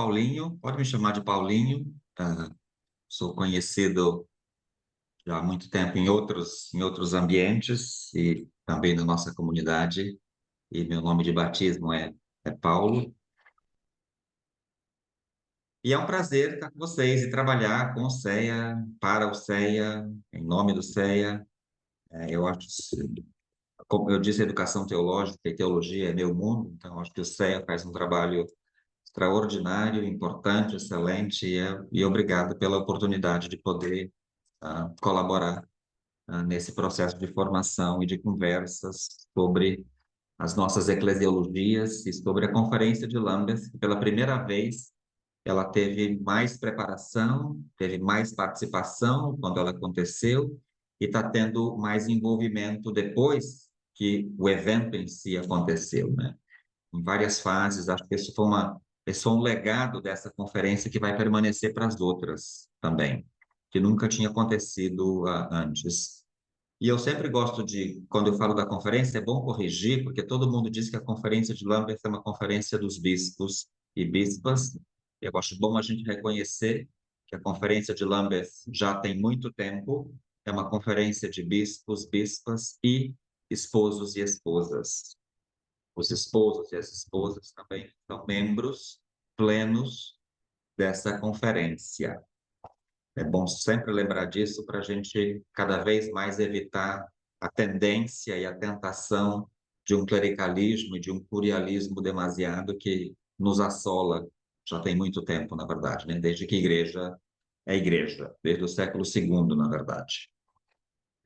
Paulinho, pode me chamar de Paulinho. Sou conhecido já há muito tempo em outros ambientes e também na nossa comunidade. E meu nome de batismo é Paulo. E é um prazer estar com vocês e trabalhar com o CEA, para o CEA, em nome do CEA. Eu acho, como eu disse, educação teológica e teologia é meu mundo, então acho que o CEA faz um trabalho extraordinário, importante, excelente, e obrigado pela oportunidade de poder colaborar nesse processo de formação e de conversas sobre as nossas eclesiologias e sobre a Conferência de Lambeth, que pela primeira vez ela teve mais preparação, teve mais participação quando ela aconteceu e está tendo mais envolvimento depois que o evento em si aconteceu, né? Em várias fases, acho que esse foi um legado dessa conferência que vai permanecer para as outras também, que nunca tinha acontecido antes. E eu sempre gosto de, quando eu falo da conferência, é bom corrigir, porque todo mundo diz que a conferência de Lambeth é uma conferência dos bispos e bispas. Eu acho bom a gente reconhecer que a conferência de Lambeth já tem muito tempo, é uma conferência de bispos, bispas e esposos e esposas. Os esposos e as esposas também são membros plenos dessa conferência. É bom sempre lembrar disso para a gente cada vez mais evitar a tendência e a tentação de um clericalismo e de um curialismo demasiado que nos assola já tem muito tempo, na verdade, né? Desde que igreja é igreja, desde o século segundo, na verdade.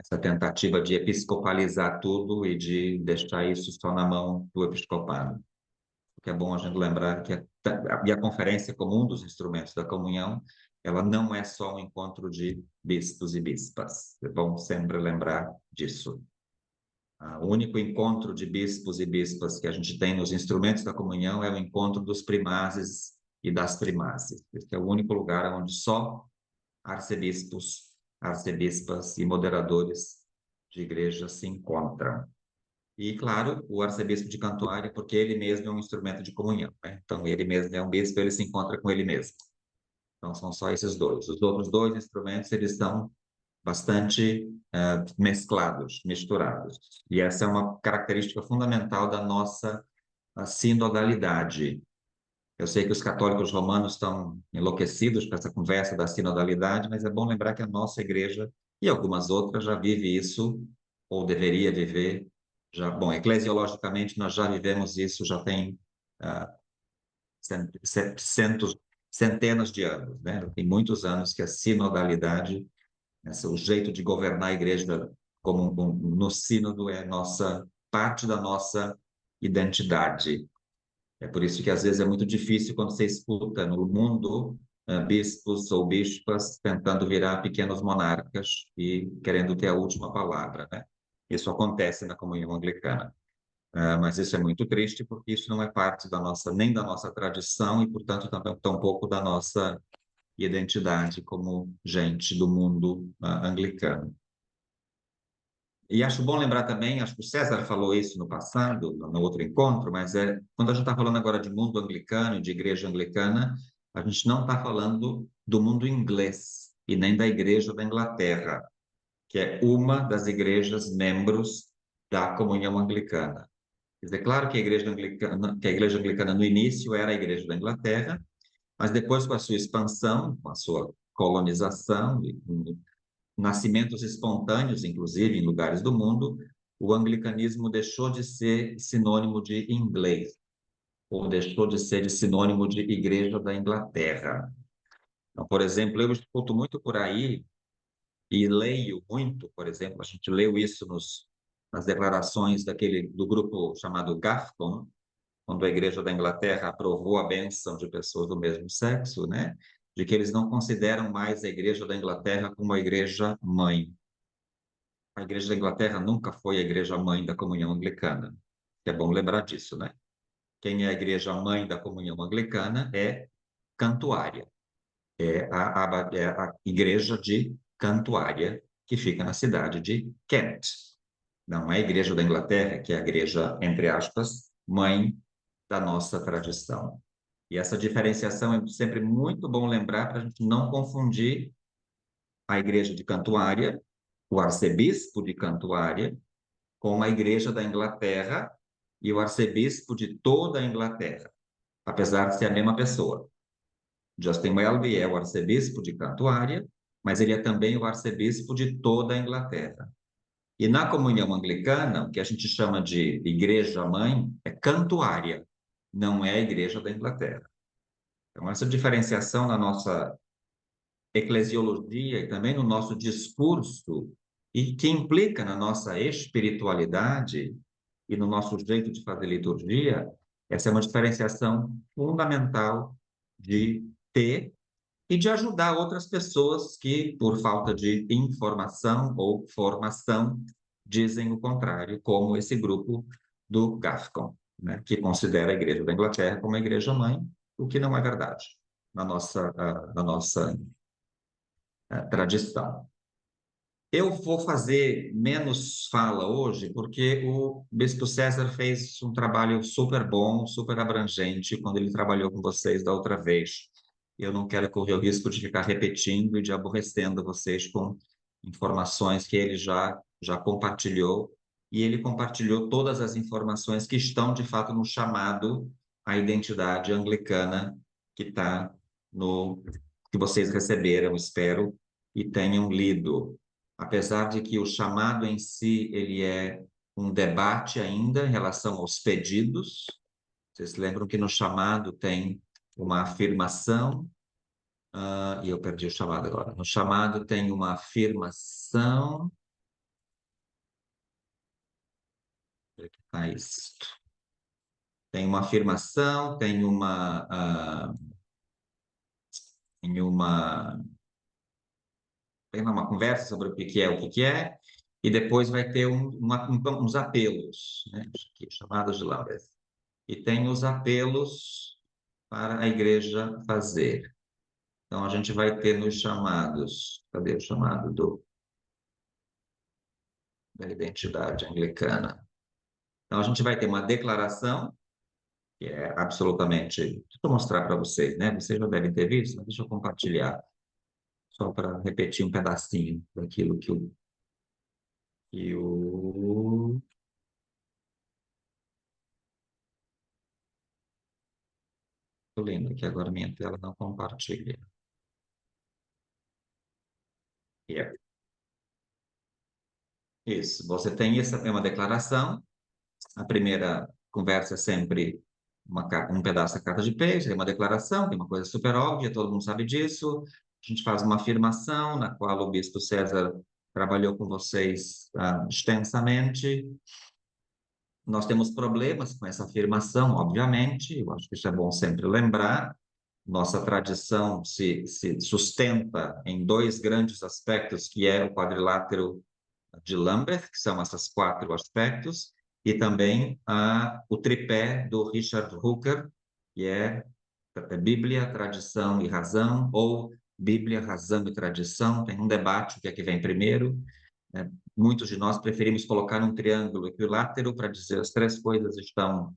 Essa tentativa de episcopalizar tudo e de deixar isso só na mão do episcopado. Porque é bom a gente lembrar que a conferência, como um dos instrumentos da comunhão, ela não é só um encontro de bispos e bispas. É bom sempre lembrar disso. O único encontro de bispos e bispas que a gente tem nos instrumentos da comunhão é o encontro dos primazes e das primazes. Esse é o único lugar onde só arcebispos, arcebispas e moderadores de igreja se encontram. E, claro, o arcebispo de Cantuária, porque ele mesmo é um instrumento de comunhão, né? Então, ele mesmo é um bispo, ele se encontra com ele mesmo. Então, são só esses dois. Os outros dois instrumentos, eles estão bastante mesclados, misturados. E essa é uma característica fundamental da nossa sinodalidade. Eu sei que os católicos romanos estão enlouquecidos com essa conversa da sinodalidade, mas é bom lembrar que a nossa igreja e algumas outras já vive isso, ou deveria viver. Já, bom, eclesiologicamente nós já vivemos isso, já tem ah, centos, centenas de anos, né? Tem muitos anos que a sinodalidade, o jeito de governar a igreja como no sínodo é nossa parte da nossa identidade. É por isso que às vezes é muito difícil quando você escuta no mundo bispos ou bispas tentando virar pequenos monarcas e querendo ter a última palavra, né? Isso acontece na comunhão anglicana. Mas isso é muito triste porque isso não é parte da nossa, nem da nossa tradição e, portanto, também tampouco da nossa identidade como gente do mundo anglicano. E acho bom lembrar também, acho que o César falou isso no passado, no outro encontro, mas quando a gente está falando agora de mundo anglicano, de igreja anglicana, a gente não está falando do mundo inglês e nem da igreja da Inglaterra, que é uma das igrejas membros da comunhão anglicana. Quer dizer, claro que a igreja anglicana no início era a igreja da Inglaterra, mas depois com a sua expansão, com a sua colonização e nascimentos espontâneos, inclusive, em lugares do mundo, o anglicanismo deixou de ser sinônimo de inglês, ou deixou de ser sinônimo de Igreja da Inglaterra. Então, por exemplo, eu escuto muito por aí e leio muito, por exemplo, a gente leu isso nas declarações do grupo chamado GAFCON, quando a Igreja da Inglaterra aprovou a bênção de pessoas do mesmo sexo, né? De que eles não consideram mais a Igreja da Inglaterra como a Igreja mãe. A Igreja da Inglaterra nunca foi a igreja mãe da comunhão anglicana. É bom lembrar disso, né? Quem é a igreja mãe da comunhão anglicana é Cantuária. É a igreja de Cantuária, que fica na cidade de Kent. Não é a igreja da Inglaterra, que é a igreja, entre aspas, mãe da nossa tradição. E essa diferenciação é sempre muito bom lembrar para a gente não confundir a igreja de Cantuária, o arcebispo de Cantuária, com a igreja da Inglaterra e o arcebispo de toda a Inglaterra, apesar de ser a mesma pessoa. Justin Welby é o arcebispo de Cantuária, mas ele é também o arcebispo de toda a Inglaterra. E na comunhão anglicana, o que a gente chama de igreja-mãe é Cantuária, não é a igreja da Inglaterra. Então, essa diferenciação na nossa eclesiologia e também no nosso discurso, e que implica na nossa espiritualidade e no nosso jeito de fazer liturgia, essa é uma diferenciação fundamental de ter e de ajudar outras pessoas que, por falta de informação ou formação, dizem o contrário, como esse grupo do GAFCON, né, que considera a Igreja da Inglaterra como a igreja-mãe, o que não é verdade na nossa tradição. Eu vou fazer menos fala hoje, porque o Bispo César fez um trabalho super bom, super abrangente, quando ele trabalhou com vocês da outra vez. Eu não quero correr o risco de ficar repetindo e de aborrecendo vocês com informações que ele já compartilhou, e ele compartilhou todas as informações que estão, de fato, no chamado à identidade anglicana que está no que vocês receberam, espero, e tenham lido. Apesar de que o chamado em si ele é um debate ainda em relação aos pedidos. Vocês lembram que no chamado tem uma afirmação, e eu perdi o chamado agora. No chamado tem uma afirmação. Onde é que está isto? Tem uma afirmação, tem uma conversa sobre o que é, e depois vai ter uns apelos, né? Aqui, chamados de Lambert. E tem os apelos para a igreja fazer. Então, a gente vai ter nos chamados, cadê o chamado da identidade anglicana? Então, a gente vai ter uma declaração, que é absolutamente. Deixa eu mostrar para vocês, né? Vocês já devem ter visto, mas deixa eu compartilhar, só para repetir um pedacinho daquilo que o. Estou lendo aqui agora, minha tela não compartilha. Yeah. Isso, você tem essa é uma declaração. A primeira conversa é sempre um pedaço da carta de peixe, é uma declaração, que é uma coisa super óbvia, todo mundo sabe disso. A gente faz uma afirmação, na qual o bispo César trabalhou com vocês extensamente. Nós temos problemas com essa afirmação, obviamente, eu acho que isso é bom sempre lembrar. Nossa tradição se sustenta em dois grandes aspectos, que é o quadrilátero de Lambert, que são esses quatro aspectos, e também o tripé do Richard Hooker, que é Bíblia, tradição e razão, ou Bíblia, razão e tradição. Tem um debate, o que é que vem primeiro. Muitos de nós preferimos colocar um triângulo equilátero para dizer as três coisas estão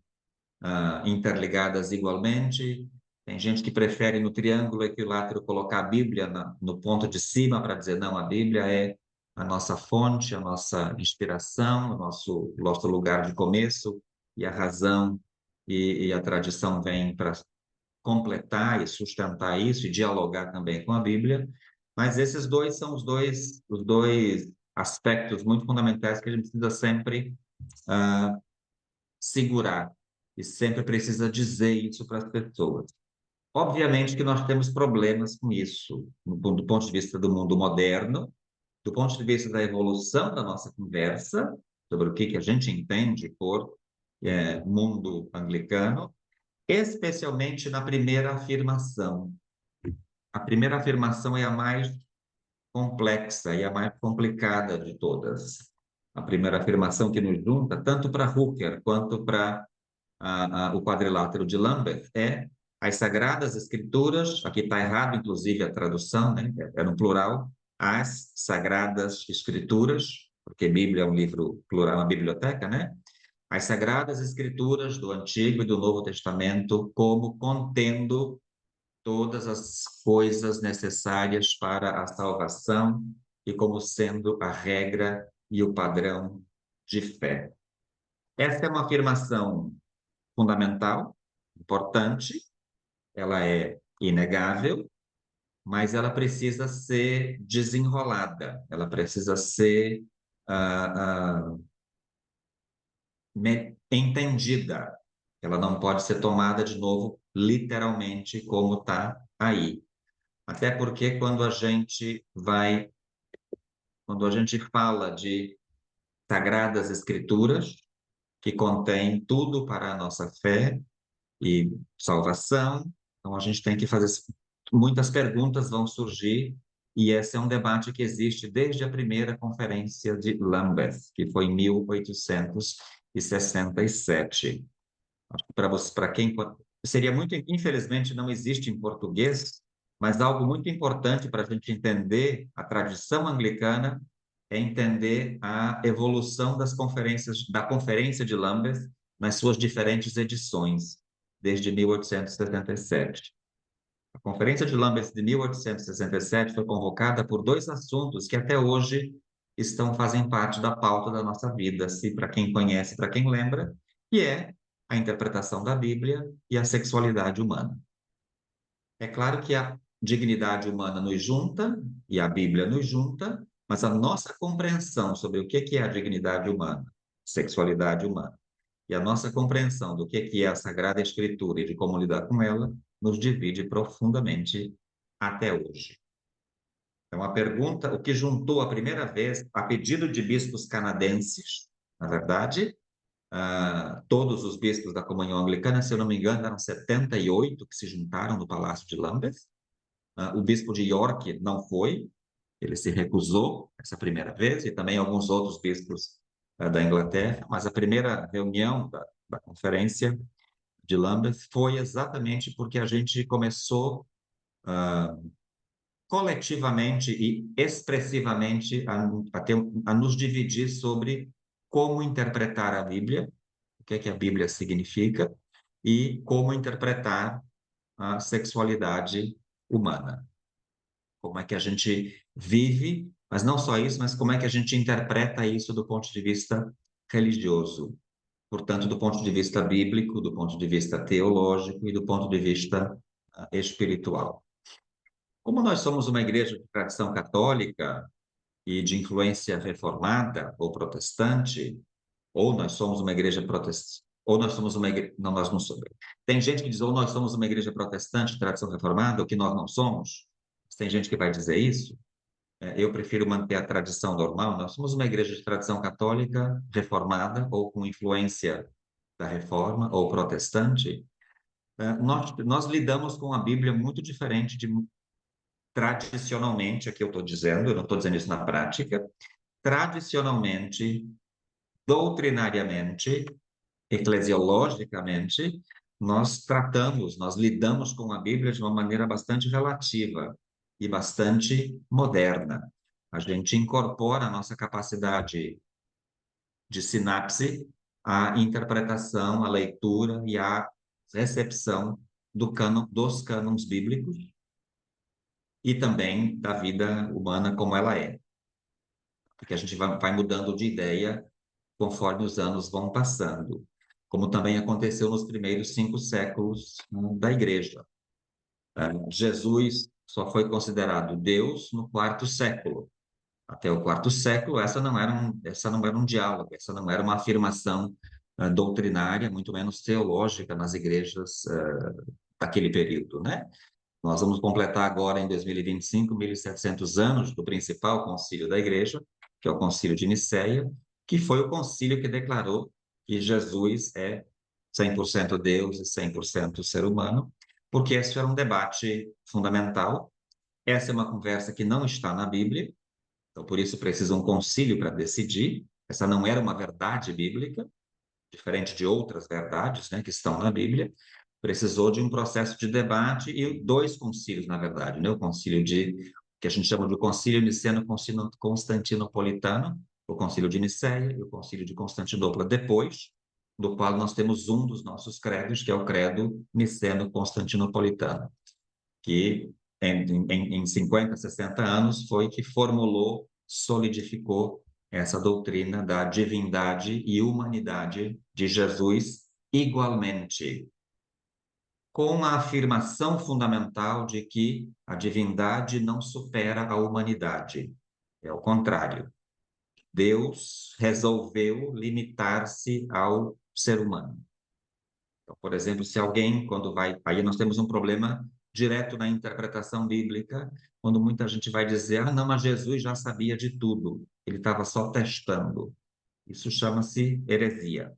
interligadas igualmente. Tem gente que prefere no triângulo equilátero colocar a Bíblia no ponto de cima para dizer não, a Bíblia é a nossa fonte, a nossa inspiração, o nosso lugar de começo, e a razão e a tradição vêm para completar e sustentar isso e dialogar também com a Bíblia. Mas esses dois são os dois aspectos muito fundamentais que a gente precisa sempre segurar e sempre precisa dizer isso para as pessoas. Obviamente que nós temos problemas com isso, do ponto de vista do mundo moderno, do ponto de vista da evolução da nossa conversa, sobre o que a gente entende por mundo anglicano, especialmente na primeira afirmação. A primeira afirmação é a mais complexa e a mais complicada de todas. A primeira afirmação que nos junta, tanto para Hooker quanto para o quadrilátero de Lambert, é as Sagradas Escrituras, aqui está errado, inclusive, a tradução, né? É no plural, as Sagradas Escrituras, porque Bíblia é um livro plural, uma biblioteca, né? as Sagradas Escrituras do Antigo e do Novo Testamento como contendo todas as coisas necessárias para a salvação e como sendo a regra e o padrão de fé. Essa é uma afirmação fundamental, importante, ela é inegável, mas ela precisa ser desenrolada, ela precisa ser entendida. Ela não pode ser tomada de novo literalmente como está aí. Até porque quando a gente fala de sagradas escrituras, que contém tudo para a nossa fé e salvação, então a gente tem que fazer, muitas perguntas vão surgir, e esse é um debate que existe desde a primeira conferência de Lambeth, que foi em 1867. Para você, para quem seria muito, infelizmente, não existe em português, mas algo muito importante para a gente entender a tradição anglicana é entender a evolução das conferências, da Conferência de Lambeth nas suas diferentes edições, desde 1877. A Conferência de Lambeth de 1867 foi convocada por dois assuntos que até hoje fazem parte da pauta da nossa vida, se para quem conhece, para quem lembra, que é a interpretação da Bíblia e a sexualidade humana. É claro que a dignidade humana nos junta e a Bíblia nos junta, mas a nossa compreensão sobre o que é a dignidade humana, sexualidade humana, e a nossa compreensão do que é a Sagrada Escritura e de como lidar com ela, nos divide profundamente até hoje. Então, a pergunta, o que juntou a primeira vez, a pedido de bispos canadenses, na verdade, todos os bispos da Comunhão Anglicana, se eu não me engano, eram 78 que se juntaram no Palácio de Lambeth. O bispo de York não foi, ele se recusou essa primeira vez, e também alguns outros bispos da Inglaterra, mas a primeira reunião da conferência de Lambeth foi exatamente porque a gente começou coletivamente e expressivamente a nos dividir sobre como interpretar a Bíblia, o que a Bíblia significa, e como interpretar a sexualidade humana. Como é que a gente vive, mas não só isso, mas como é que a gente interpreta isso do ponto de vista religioso. Portanto, do ponto de vista bíblico, do ponto de vista teológico e do ponto de vista espiritual. Como nós somos uma igreja de tradição católica e de influência reformada ou protestante, ou nós somos uma igreja protestante, ou nós somos uma igreja... Não, nós não somos. Tem gente que diz, ou nós somos uma igreja protestante de tradição reformada, ou que nós não somos. Tem gente que vai dizer isso. Eu prefiro manter a tradição normal. Nós somos uma igreja de tradição católica reformada, ou com influência da reforma, ou protestante. Nós lidamos com a Bíblia muito diferente de tradicionalmente, aqui eu estou dizendo, eu não estou dizendo isso na prática, tradicionalmente, doutrinariamente, eclesiologicamente, nós lidamos com a Bíblia de uma maneira bastante relativa e bastante moderna. A gente incorpora a nossa capacidade de sinapse à interpretação, à leitura e à recepção dos cânones bíblicos e também da vida humana como ela é. Porque a gente vai mudando de ideia conforme os anos vão passando, como também aconteceu nos primeiros 5 séculos da Igreja. Jesus só foi considerado Deus no quarto século. Até o quarto século, essa não era um diálogo, essa não era uma afirmação doutrinária, muito menos teológica nas igrejas daquele período, né? Nós vamos completar agora, em 2025, 1.700 anos do principal concílio da Igreja, que é o Concílio de Nicéia, que foi o concílio que declarou que Jesus é 100% Deus e 100% ser humano, porque esse era um debate fundamental. Essa é uma conversa que não está na Bíblia, então por isso precisa um concílio para decidir. Essa não era uma verdade bíblica, diferente de outras verdades, né, que estão na Bíblia. Precisou de um processo de debate e 2 concílios, na verdade, né? O concílio que a gente chama de concílio niceno-constantinopolitano, o concílio de Nicéia e o concílio de Constantinopla depois, do qual nós temos um dos nossos credos, que é o credo niceno-constantinopolitano, que em 50, 60 anos foi que formulou, solidificou essa doutrina da divindade e humanidade de Jesus igualmente, com a afirmação fundamental de que a divindade não supera a humanidade. É o contrário. Deus resolveu limitar-se ao ser humano. Então, por exemplo, se alguém, quando vai. Aí nós temos um problema direto na interpretação bíblica, quando muita gente vai dizer: ah, não, mas Jesus já sabia de tudo, ele estava só testando. Isso chama-se heresia,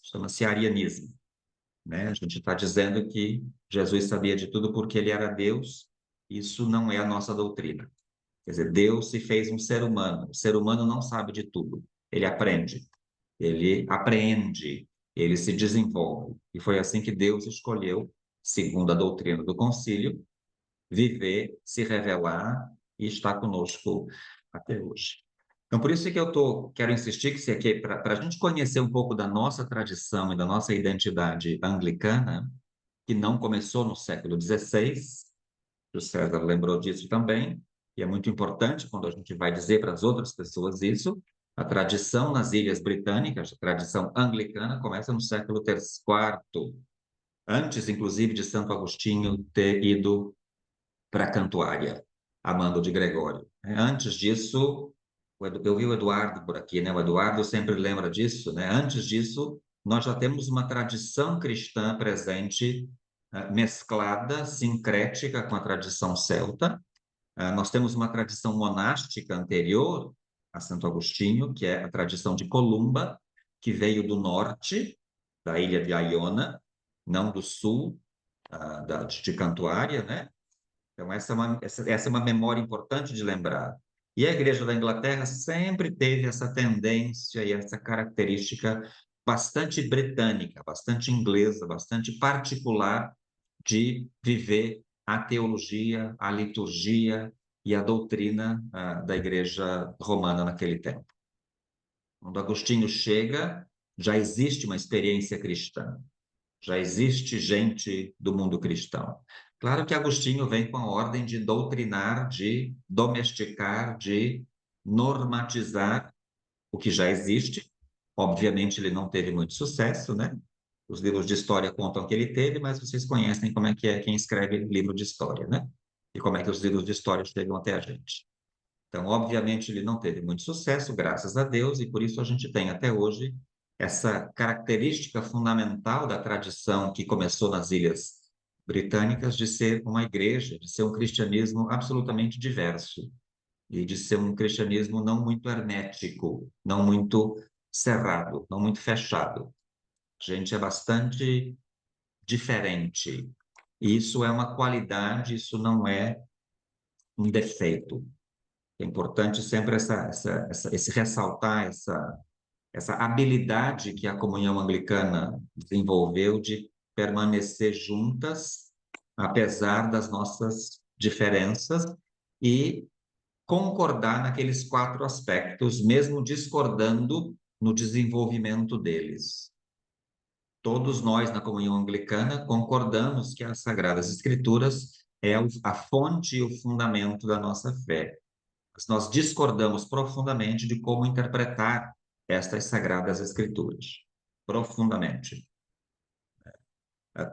chama-se arianismo, né? A gente está dizendo que Jesus sabia de tudo porque ele era Deus, isso não é a nossa doutrina. Quer dizer, Deus se fez um ser humano, o ser humano não sabe de tudo, ele aprende. Ele apreende, ele se desenvolve. E foi assim que Deus escolheu, segundo a doutrina do concílio, viver, se revelar e estar conosco até hoje. Então, por isso que quero insistir que, para a gente conhecer um pouco da nossa tradição e da nossa identidade anglicana, que não começou no século XVI, o César lembrou disso também, e é muito importante quando a gente vai dizer para as outras pessoas isso. A tradição nas Ilhas Britânicas, a tradição anglicana, começa no século IV, antes, inclusive, de Santo Agostinho ter ido para a Cantuária, a mando de Gregório. Antes disso, eu vi o Eduardo por aqui, né? O Eduardo sempre lembra disso, né? Antes disso, nós já temos uma tradição cristã presente, mesclada, sincrética com a tradição celta. Nós temos uma tradição monástica anterior a Santo Agostinho, que é a tradição de Columba, que veio do norte, da ilha de Iona, não do sul, de Cantuária, né? Então, essa é uma memória importante de lembrar. E a Igreja da Inglaterra sempre teve essa tendência e essa característica bastante britânica, bastante inglesa, bastante particular de viver a teologia, a liturgia e a doutrina da Igreja Romana naquele tempo. Quando Agostinho chega, já existe uma experiência cristã, já existe gente do mundo cristão. Claro que Agostinho vem com a ordem de doutrinar, de domesticar, de normatizar o que já existe. Obviamente, ele não teve muito sucesso, né? Os livros de história contam que ele teve, mas vocês conhecem como é que é quem escreve livro de história, né? E como é que os livros de história chegam até a gente. Então, obviamente, ele não teve muito sucesso, graças a Deus, e por isso a gente tem até hoje essa característica fundamental da tradição que começou nas Ilhas Britânicas de ser uma igreja, de ser um cristianismo absolutamente diverso e de ser um cristianismo não muito hermético, não muito cerrado, não muito fechado. A gente é bastante diferente. E isso é uma qualidade, isso não é um defeito. É importante sempre esse ressaltar essa habilidade que a comunhão anglicana desenvolveu de permanecer juntas, apesar das nossas diferenças, e concordar naqueles 4 aspectos, mesmo discordando no desenvolvimento deles. Todos nós, na comunhão anglicana, concordamos que as Sagradas Escrituras é a fonte e o fundamento da nossa fé. Mas nós discordamos profundamente de como interpretar estas Sagradas Escrituras. Profundamente.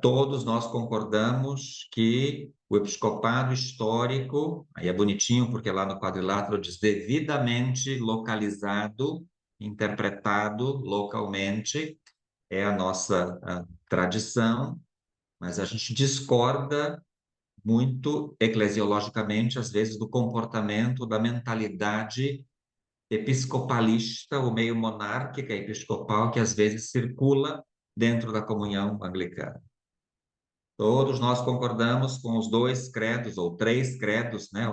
Todos nós concordamos que o episcopado histórico, aí é bonitinho porque lá no quadrilátero diz devidamente localizado, interpretado localmente, é a nossa tradição, mas a gente discorda muito eclesiologicamente, às vezes, do comportamento, da mentalidade episcopalista ou meio monárquica episcopal que às vezes circula dentro da comunhão anglicana. Todos nós concordamos com os 2 credos, ou 3 credos, né?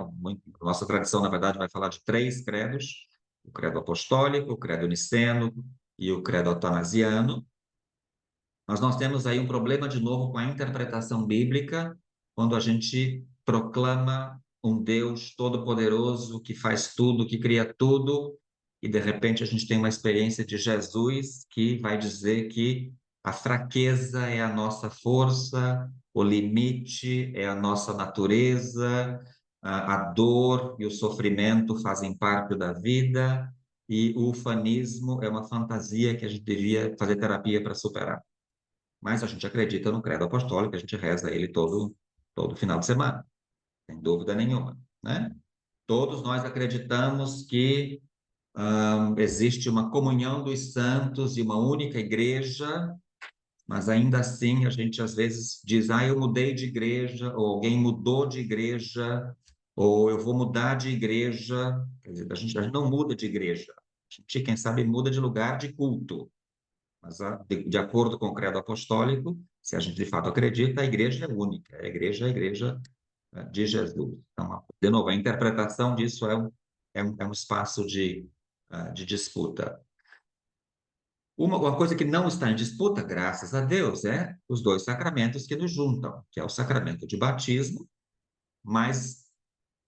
Nossa tradição, na verdade, vai falar de 3 credos: o credo apostólico, o credo niceno e o credo atanasiano. Mas nós temos aí um problema, de novo, com a interpretação bíblica, quando a gente proclama um Deus todo-poderoso, que faz tudo, que cria tudo, e de repente a gente tem uma experiência de Jesus que vai dizer que a fraqueza é a nossa força, o limite é a nossa natureza, a dor e o sofrimento fazem parte da vida, e o ufanismo é uma fantasia que a gente devia fazer terapia para superar. Mas a gente acredita no credo apostólico, a gente reza ele todo final de semana, sem dúvida nenhuma, né? Todos nós acreditamos que existe uma comunhão dos santos e uma única igreja, mas ainda assim a gente às vezes diz, eu mudei de igreja, ou alguém mudou de igreja, ou eu vou mudar de igreja. Quer dizer, a gente não muda de igreja, a gente, quem sabe, muda de lugar de culto. Mas, de acordo com o credo apostólico, se a gente de fato acredita, a igreja é única, a igreja de Jesus. Então, de novo, a interpretação disso é um espaço de disputa. Uma coisa que não está em disputa, graças a Deus, é os dois sacramentos que nos juntam, que é o sacramento de batismo, mas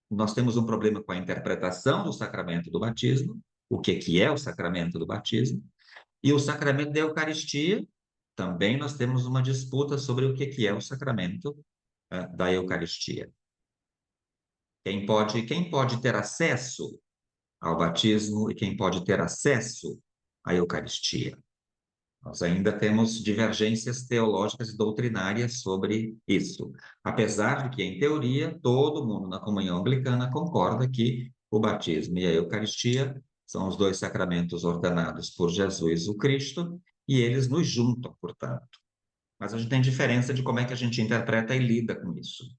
nós temos um problema com a interpretação do sacramento do batismo, o que é o sacramento do batismo, e o sacramento da Eucaristia, também nós temos uma disputa sobre o que é o sacramento da Eucaristia. Quem pode ter acesso ao batismo e quem pode ter acesso à Eucaristia? Nós ainda temos divergências teológicas e doutrinárias sobre isso, apesar de que, em teoria, todo mundo na comunhão anglicana concorda que o batismo e a Eucaristia são os dois sacramentos ordenados por Jesus, o Cristo, e eles nos juntam, portanto. Mas a gente tem diferença de como é que a gente interpreta e lida com isso.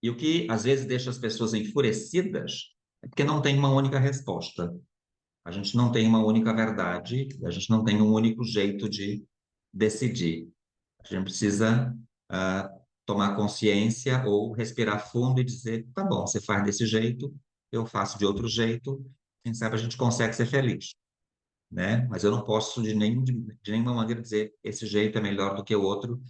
E o que às vezes deixa as pessoas enfurecidas é porque não tem uma única resposta. A gente não tem uma única verdade, a gente não tem um único jeito de decidir. A gente precisa tomar consciência ou respirar fundo e dizer, tá bom, você faz desse jeito, eu faço de outro jeito, quem sabe a gente consegue ser feliz, né? Mas eu não posso de nenhuma maneira dizer esse jeito é melhor do que o outro.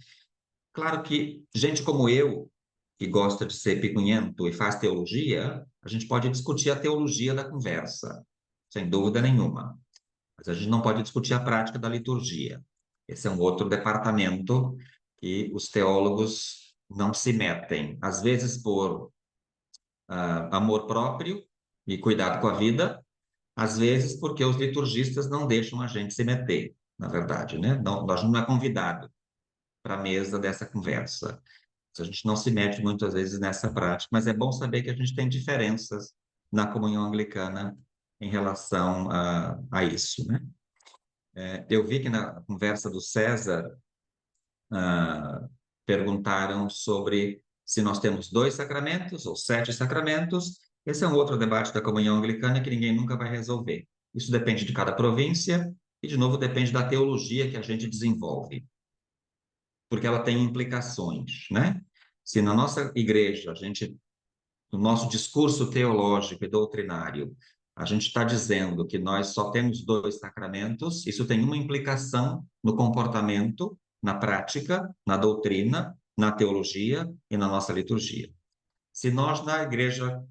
Claro que gente como eu, que gosta de ser picunhento e faz teologia, a gente pode discutir a teologia da conversa, sem dúvida nenhuma. Mas a gente não pode discutir a prática da liturgia. Esse é um outro departamento que os teólogos não se metem, às vezes por amor próprio e cuidado com a vida, às vezes porque os liturgistas não deixam a gente se meter, na verdade, né? Não, a gente não é convidado para a mesa dessa conversa. A gente não se mete muitas vezes nessa prática, mas é bom saber que a gente tem diferenças na comunhão anglicana em relação a isso, né? Eu vi que na conversa do César, perguntaram sobre se nós temos dois sacramentos ou 7 sacramentos. Esse é um outro debate da comunhão anglicana que ninguém nunca vai resolver. Isso depende de cada província e, de novo, depende da teologia que a gente desenvolve, porque ela tem implicações, né? Se na nossa igreja, no nosso discurso teológico e doutrinário, a gente está dizendo que nós só temos dois sacramentos, isso tem uma implicação no comportamento, na prática, na doutrina, na teologia e na nossa liturgia. Se nós, na Igreja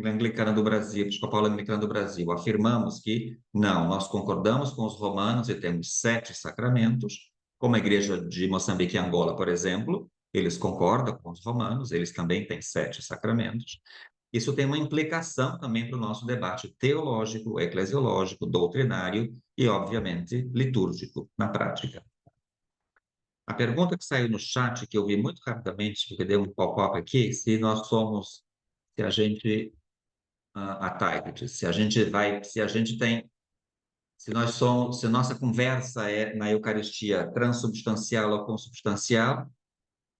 Anglicana do Brasil, Episcopal Anglicana do Brasil, afirmamos que não, nós concordamos com os romanos e temos 7 sacramentos, como a Igreja de Moçambique e Angola, por exemplo, eles concordam com os romanos, eles também têm 7 sacramentos. Isso tem uma implicação também para o nosso debate teológico, eclesiológico, doutrinário e, obviamente, litúrgico na prática. A pergunta que saiu no chat, que eu vi muito rapidamente, porque deu um pop-up aqui, se a gente, a Taigit, se a gente tem, se nós somos, se nossa conversa é na Eucaristia transubstancial ou consubstancial,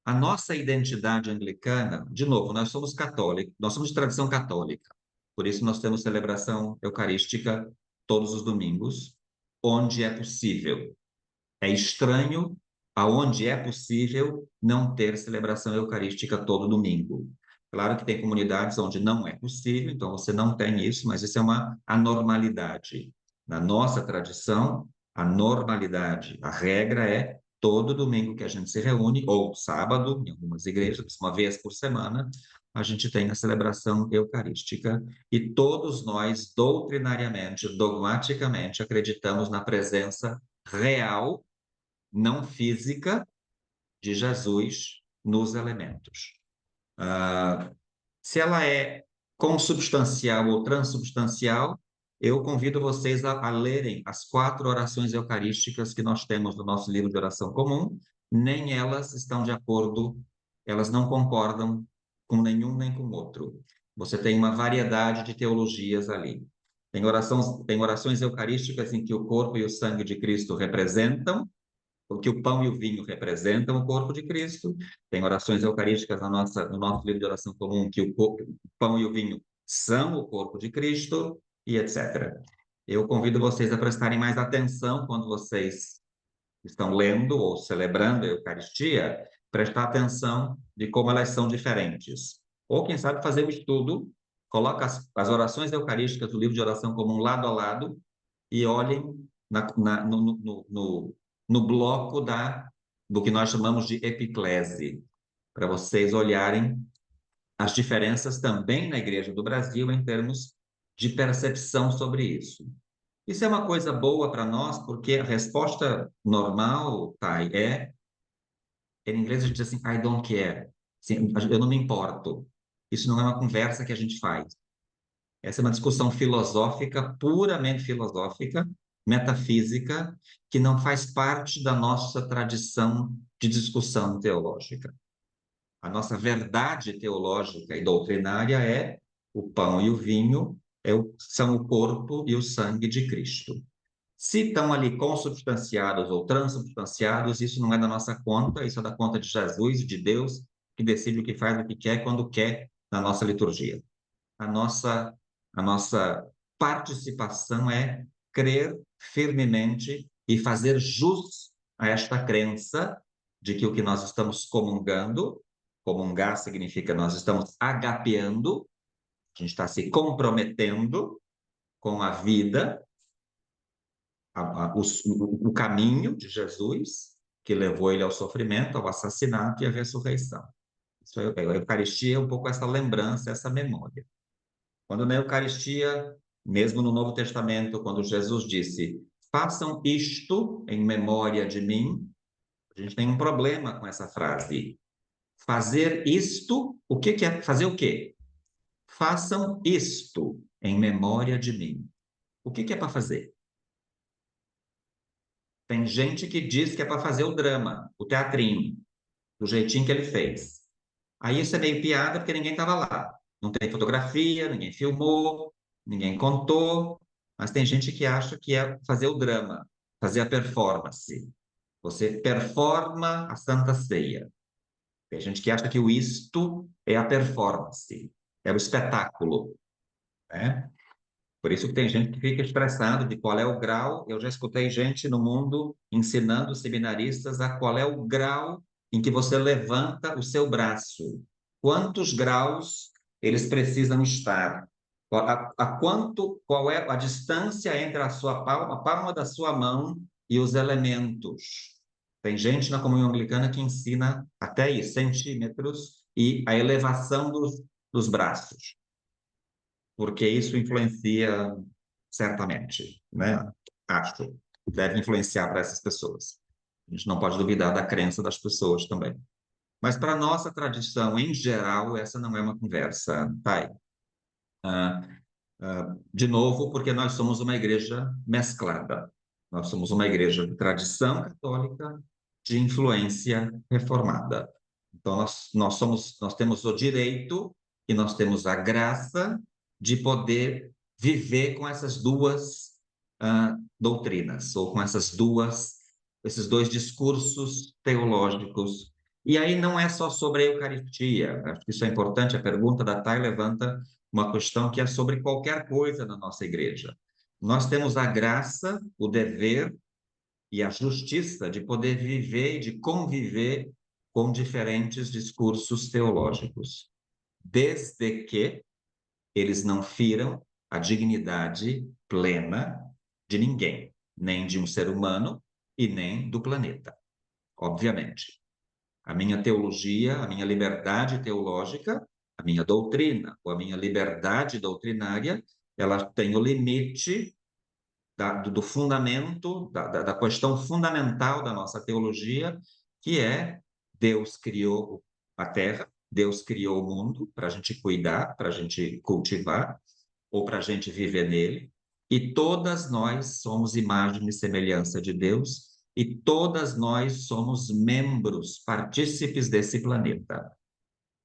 a nossa identidade anglicana, de novo, nós somos católicos, nós somos de tradição católica, por isso nós temos celebração eucarística todos os domingos, onde é possível. É estranho aonde é possível não ter celebração eucarística todo domingo. Claro que tem comunidades onde não é possível, então você não tem isso, mas isso é uma anormalidade. Na nossa tradição, a normalidade, a regra é todo domingo que a gente se reúne, ou sábado, em algumas igrejas, uma vez por semana, a gente tem a celebração eucarística e todos nós, doutrinariamente, dogmaticamente, acreditamos na presença real, não física, de Jesus nos elementos. Se ela é consubstancial ou transubstancial, eu convido vocês a lerem as 4 orações eucarísticas que nós temos no nosso livro de oração comum. Nem elas estão de acordo, elas não concordam com nenhum nem com outro. Você tem uma variedade de teologias ali. Tem orações eucarísticas em que o corpo e o sangue de Cristo representam, porque o pão e o vinho representam o corpo de Cristo. Tem orações eucarísticas no nosso livro de oração comum que o pão e o vinho são o corpo de Cristo, e etc. Eu convido vocês a prestarem mais atenção quando vocês estão lendo ou celebrando a Eucaristia, prestar atenção de como elas são diferentes. Ou, quem sabe, fazer um estudo, coloca as orações eucarísticas do livro de oração comum lado a lado e olhem no bloco do que nós chamamos de epiclese, para vocês olharem as diferenças também na Igreja do Brasil em termos de percepção sobre isso. Isso é uma coisa boa para nós, porque a resposta normal, Thay, em inglês a gente diz assim, I don't care. Assim, eu não me importo. Isso não é uma conversa que a gente faz. Essa é uma discussão filosófica, puramente filosófica, metafísica, que não faz parte da nossa tradição de discussão teológica. A nossa verdade teológica e doutrinária é o pão e o vinho são o corpo e o sangue de Cristo. Se estão ali consubstanciados ou transubstanciados, isso não é da nossa conta, isso é da conta de Jesus, de Deus, que decide o que faz, o que quer, quando quer, na nossa liturgia. A nossa participação é crer firmemente e fazer jus a esta crença de que o que nós estamos comungando, comungar significa nós estamos agapeando, a gente está se comprometendo com a vida, o caminho de Jesus, que levou ele ao sofrimento, ao assassinato e à ressurreição. Isso a Eucaristia é um pouco essa lembrança, essa memória. Quando na Eucaristia, mesmo no Novo Testamento, quando Jesus disse, façam isto em memória de mim, a gente tem um problema com essa frase. Fazer isto, o que é fazer o quê? Façam isto em memória de mim. O que é para fazer? Tem gente que diz que é para fazer o drama, o teatrinho, do jeitinho que ele fez. Aí isso é meio piada porque ninguém estava lá. Não tem fotografia, ninguém filmou, ninguém contou, mas tem gente que acha que é fazer o drama, fazer a performance. Você performa a Santa Ceia. Tem gente que acha que o isto é a performance, é o espetáculo, né? Por isso que tem gente que fica expressando de qual é o grau. Eu já escutei gente no mundo ensinando seminaristas a qual é o grau em que você levanta o seu braço. Quantos graus eles precisam estar? Qual é a distância entre a palma da sua mão e os elementos? Tem gente na comunhão anglicana que ensina até isso, centímetros, e a elevação dos braços, porque isso influencia certamente, né? Acho, deve influenciar para essas pessoas. A gente não pode duvidar da crença das pessoas também. Mas para a nossa tradição, em geral, essa não é uma conversa, Thay. De novo, porque nós somos uma igreja mesclada. Nós somos uma igreja de tradição católica, de influência reformada. Então, nós temos o direito e nós temos a graça de poder viver com essas duas doutrinas, ou com esses dois discursos teológicos. E aí não é só sobre a Eucaristia, acho que isso é importante, a pergunta da Thay levanta uma questão que é sobre qualquer coisa na nossa igreja. Nós temos a graça, o dever e a justiça de poder viver e de conviver com diferentes discursos teológicos, desde que eles não firam a dignidade plena de ninguém, nem de um ser humano e nem do planeta. obviamente. A minha teologia, a minha liberdade teológica, a minha doutrina, ou a minha liberdade doutrinária, ela tem o limite do fundamento, da questão fundamental da nossa teologia, que é Deus criou a terra, Deus criou o mundo para a gente cuidar, para a gente cultivar, ou para a gente viver nele, e todas nós somos imagem e semelhança de Deus, e todas nós somos membros, partícipes desse planeta.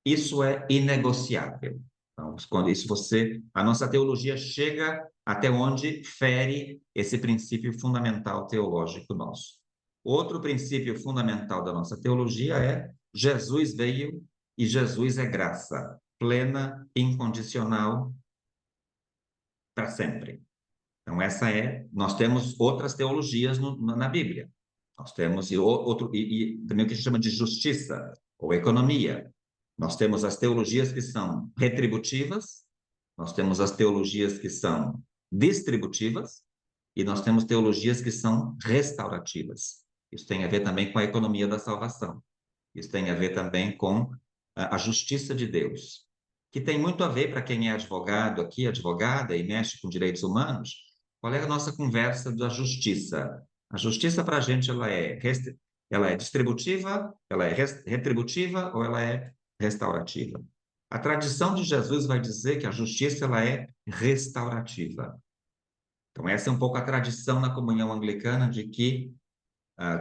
Isso é inegociável. Então, quando isso a nossa teologia chega até onde fere esse princípio fundamental teológico nosso. Outro princípio fundamental da nossa teologia é Jesus veio e Jesus é graça plena, incondicional, para sempre. Então, nós temos outras teologias na Bíblia. Nós temos e também o que a gente chama de justiça ou economia. Nós temos as teologias que são retributivas, nós temos as teologias que são distributivas e nós temos teologias que são restaurativas. Isso tem a ver também com a economia da salvação. Isso tem a ver também com a justiça de Deus, que tem muito a ver para quem é advogado aqui, advogada e mexe com direitos humanos. Qual é a nossa conversa da justiça? A justiça para a gente ela é distributiva, ela é retributiva ou ela é restaurativa? A tradição de Jesus vai dizer que a justiça ela é restaurativa. Então essa é um pouco a tradição na comunhão anglicana de que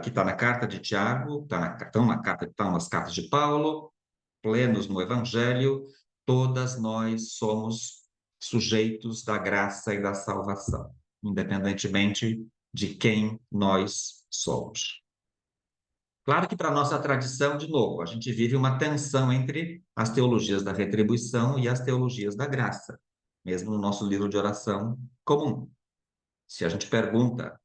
está na carta de Tiago, estão nas cartas de Paulo, plenos no Evangelho, todas nós somos sujeitos da graça e da salvação, independentemente de quem nós somos. Claro que para a nossa tradição, de novo, a gente vive uma tensão entre as teologias da retribuição e as teologias da graça, mesmo no nosso livro de oração comum. Se a gente pergunta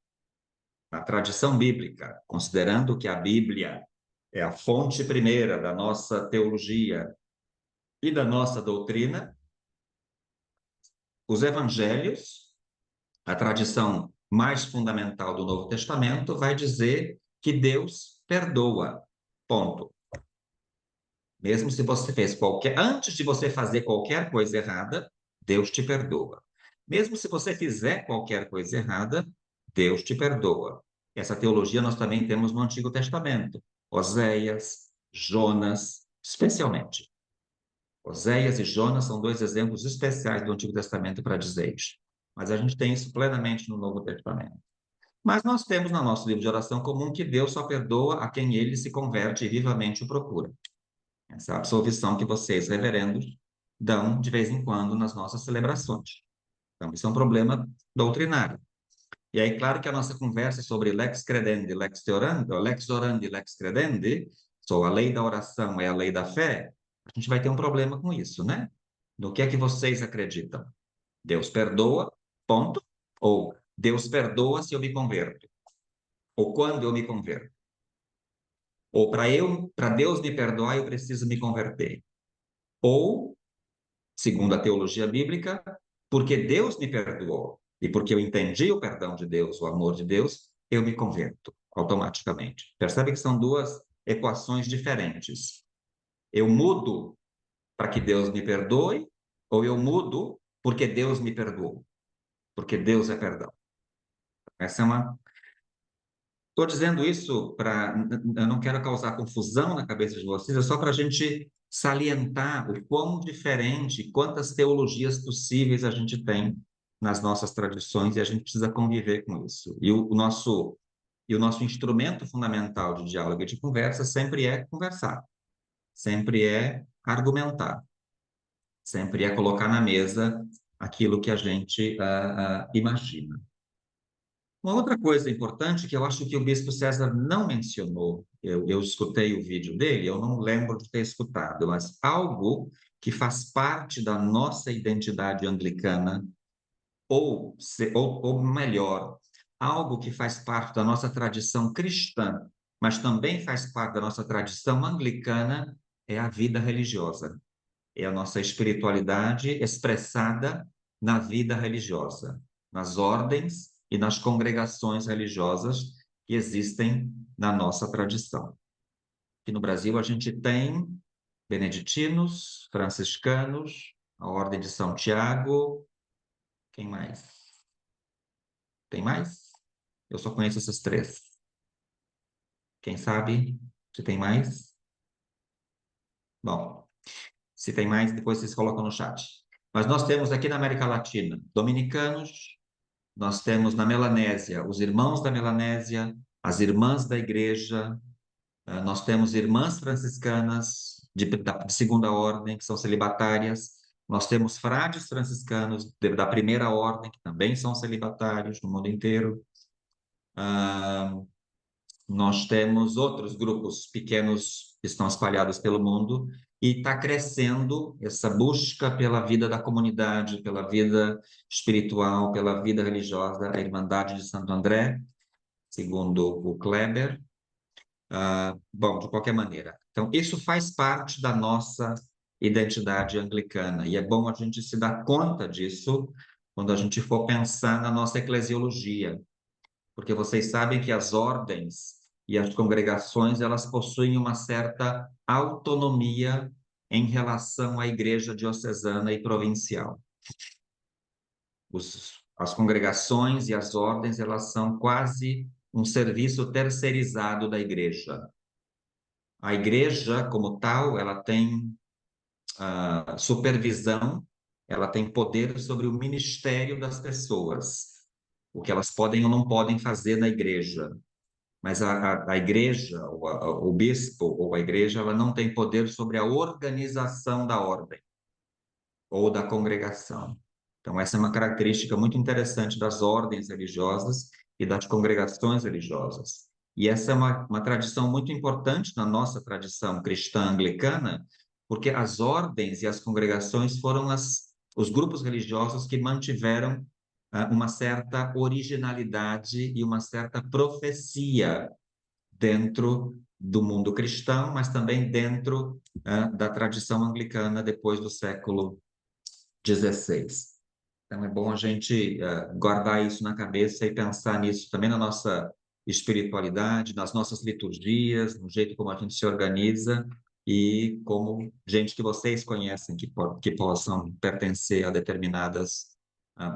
na tradição bíblica, considerando que a Bíblia é a fonte primeira da nossa teologia e da nossa doutrina, os evangelhos, a tradição mais fundamental do Novo Testamento, vai dizer que Deus perdoa. Ponto. Mesmo se você fez antes de você fazer qualquer coisa errada, Deus te perdoa. Mesmo se você fizer qualquer coisa errada, Deus te perdoa. Essa teologia nós também temos no Antigo Testamento. Oséias, Jonas, especialmente. Oséias e Jonas são dois exemplos especiais do Antigo Testamento para dizer isso. Mas a gente tem isso plenamente no Novo Testamento. Mas nós temos no nosso livro de oração comum que Deus só perdoa a quem ele se converte e vivamente o procura. Essa absolvição que vocês, reverendos, dão de vez em quando nas nossas celebrações. Então, isso é um problema doutrinário. E aí, claro que a nossa conversa sobre lex credendi, lex orandi, lex orandi, lex credendi, a lei da oração é a lei da fé, a gente vai ter um problema com isso, né? No que é que vocês acreditam? Deus perdoa, ponto. Ou Deus perdoa se eu me converto. Ou quando eu me converto. Ou para Deus me perdoar, eu preciso me converter. Ou, segundo a teologia bíblica, porque Deus me perdoou e porque eu entendi o perdão de Deus, o amor de Deus, eu me converto automaticamente. Percebe que são duas equações diferentes. Eu mudo para que Deus me perdoe, ou eu mudo porque Deus me perdoou, porque Deus é perdão. Essa é uma. Estou dizendo isso eu não quero causar confusão na cabeça de vocês, é só para a gente salientar o quão diferente, quantas teologias possíveis a gente tem nas nossas tradições e a gente precisa conviver com isso. E o nosso instrumento fundamental de diálogo e de conversa sempre é conversar, sempre é argumentar, sempre é colocar na mesa aquilo que a gente imagina. Uma outra coisa importante que eu acho que o Bispo César não mencionou, eu escutei o vídeo dele, eu não lembro de ter escutado, mas algo que faz parte da nossa identidade anglicana, ou melhor, algo que faz parte da nossa tradição cristã, mas também faz parte da nossa tradição anglicana, é a vida religiosa. É a nossa espiritualidade expressada na vida religiosa, nas ordens e nas congregações religiosas que existem na nossa tradição. Aqui no Brasil, a gente tem beneditinos, franciscanos, a Ordem de São Tiago. Quem mais? Tem mais? Eu só conheço essas três. Quem sabe se tem mais? Bom, se tem mais, depois vocês colocam no chat. Mas nós temos aqui na América Latina dominicanos, nós temos na Melanésia os irmãos da Melanésia, as irmãs da igreja, nós temos irmãs franciscanas da segunda ordem, que são celibatárias, nós temos frades franciscanos da primeira ordem, que também são celibatários no mundo inteiro. Nós temos outros grupos pequenos que estão espalhados pelo mundo e está crescendo essa busca pela vida da comunidade, pela vida espiritual, pela vida religiosa, a Irmandade de Santo André, segundo o Kleber. Bom, de qualquer maneira. Então, isso faz parte da nossa identidade anglicana e é bom a gente se dar conta disso quando a gente for pensar na nossa eclesiologia, porque vocês sabem que as ordens e as congregações, elas possuem uma certa autonomia em relação à igreja diocesana e provincial. As congregações e as ordens, elas são quase um serviço terceirizado da igreja. A igreja, como tal, ela tem supervisão, ela tem poder sobre o ministério das pessoas, o que elas podem ou não podem fazer na igreja. Mas a igreja, o bispo ou a igreja, ela não tem poder sobre a organização da ordem ou da congregação. Então, essa é uma característica muito interessante das ordens religiosas e das congregações religiosas. E essa é uma tradição muito importante na nossa tradição cristã anglicana, porque as ordens e as congregações foram os grupos religiosos que mantiveram uma certa originalidade e uma certa profecia dentro do mundo cristão, mas também dentro da tradição anglicana depois do século XVI. Então, é bom a gente guardar isso na cabeça e pensar nisso também na nossa espiritualidade, nas nossas liturgias, no jeito como a gente se organiza e como gente que vocês conhecem que possam pertencer a determinadas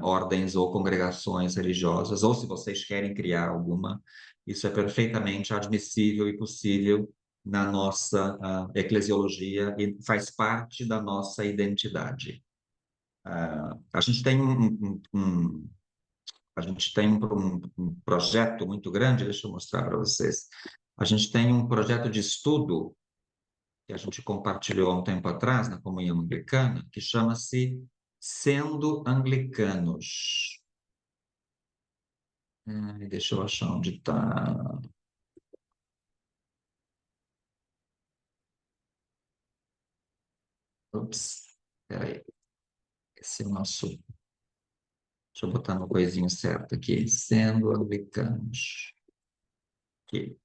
ordens ou congregações religiosas, ou se vocês querem criar alguma, isso é perfeitamente admissível e possível na nossa eclesiologia e faz parte da nossa identidade. A gente tem a gente tem um projeto muito grande, deixa eu mostrar para vocês. A gente tem um projeto de estudo que a gente compartilhou há um tempo atrás na Comunhão Anglicana, que chama-se Sendo Anglicanos. Deixa eu achar onde está. Ups, peraí. Esse é o nosso. Deixa eu botar uma coisinha certa aqui. Sendo Anglicanos. Aqui.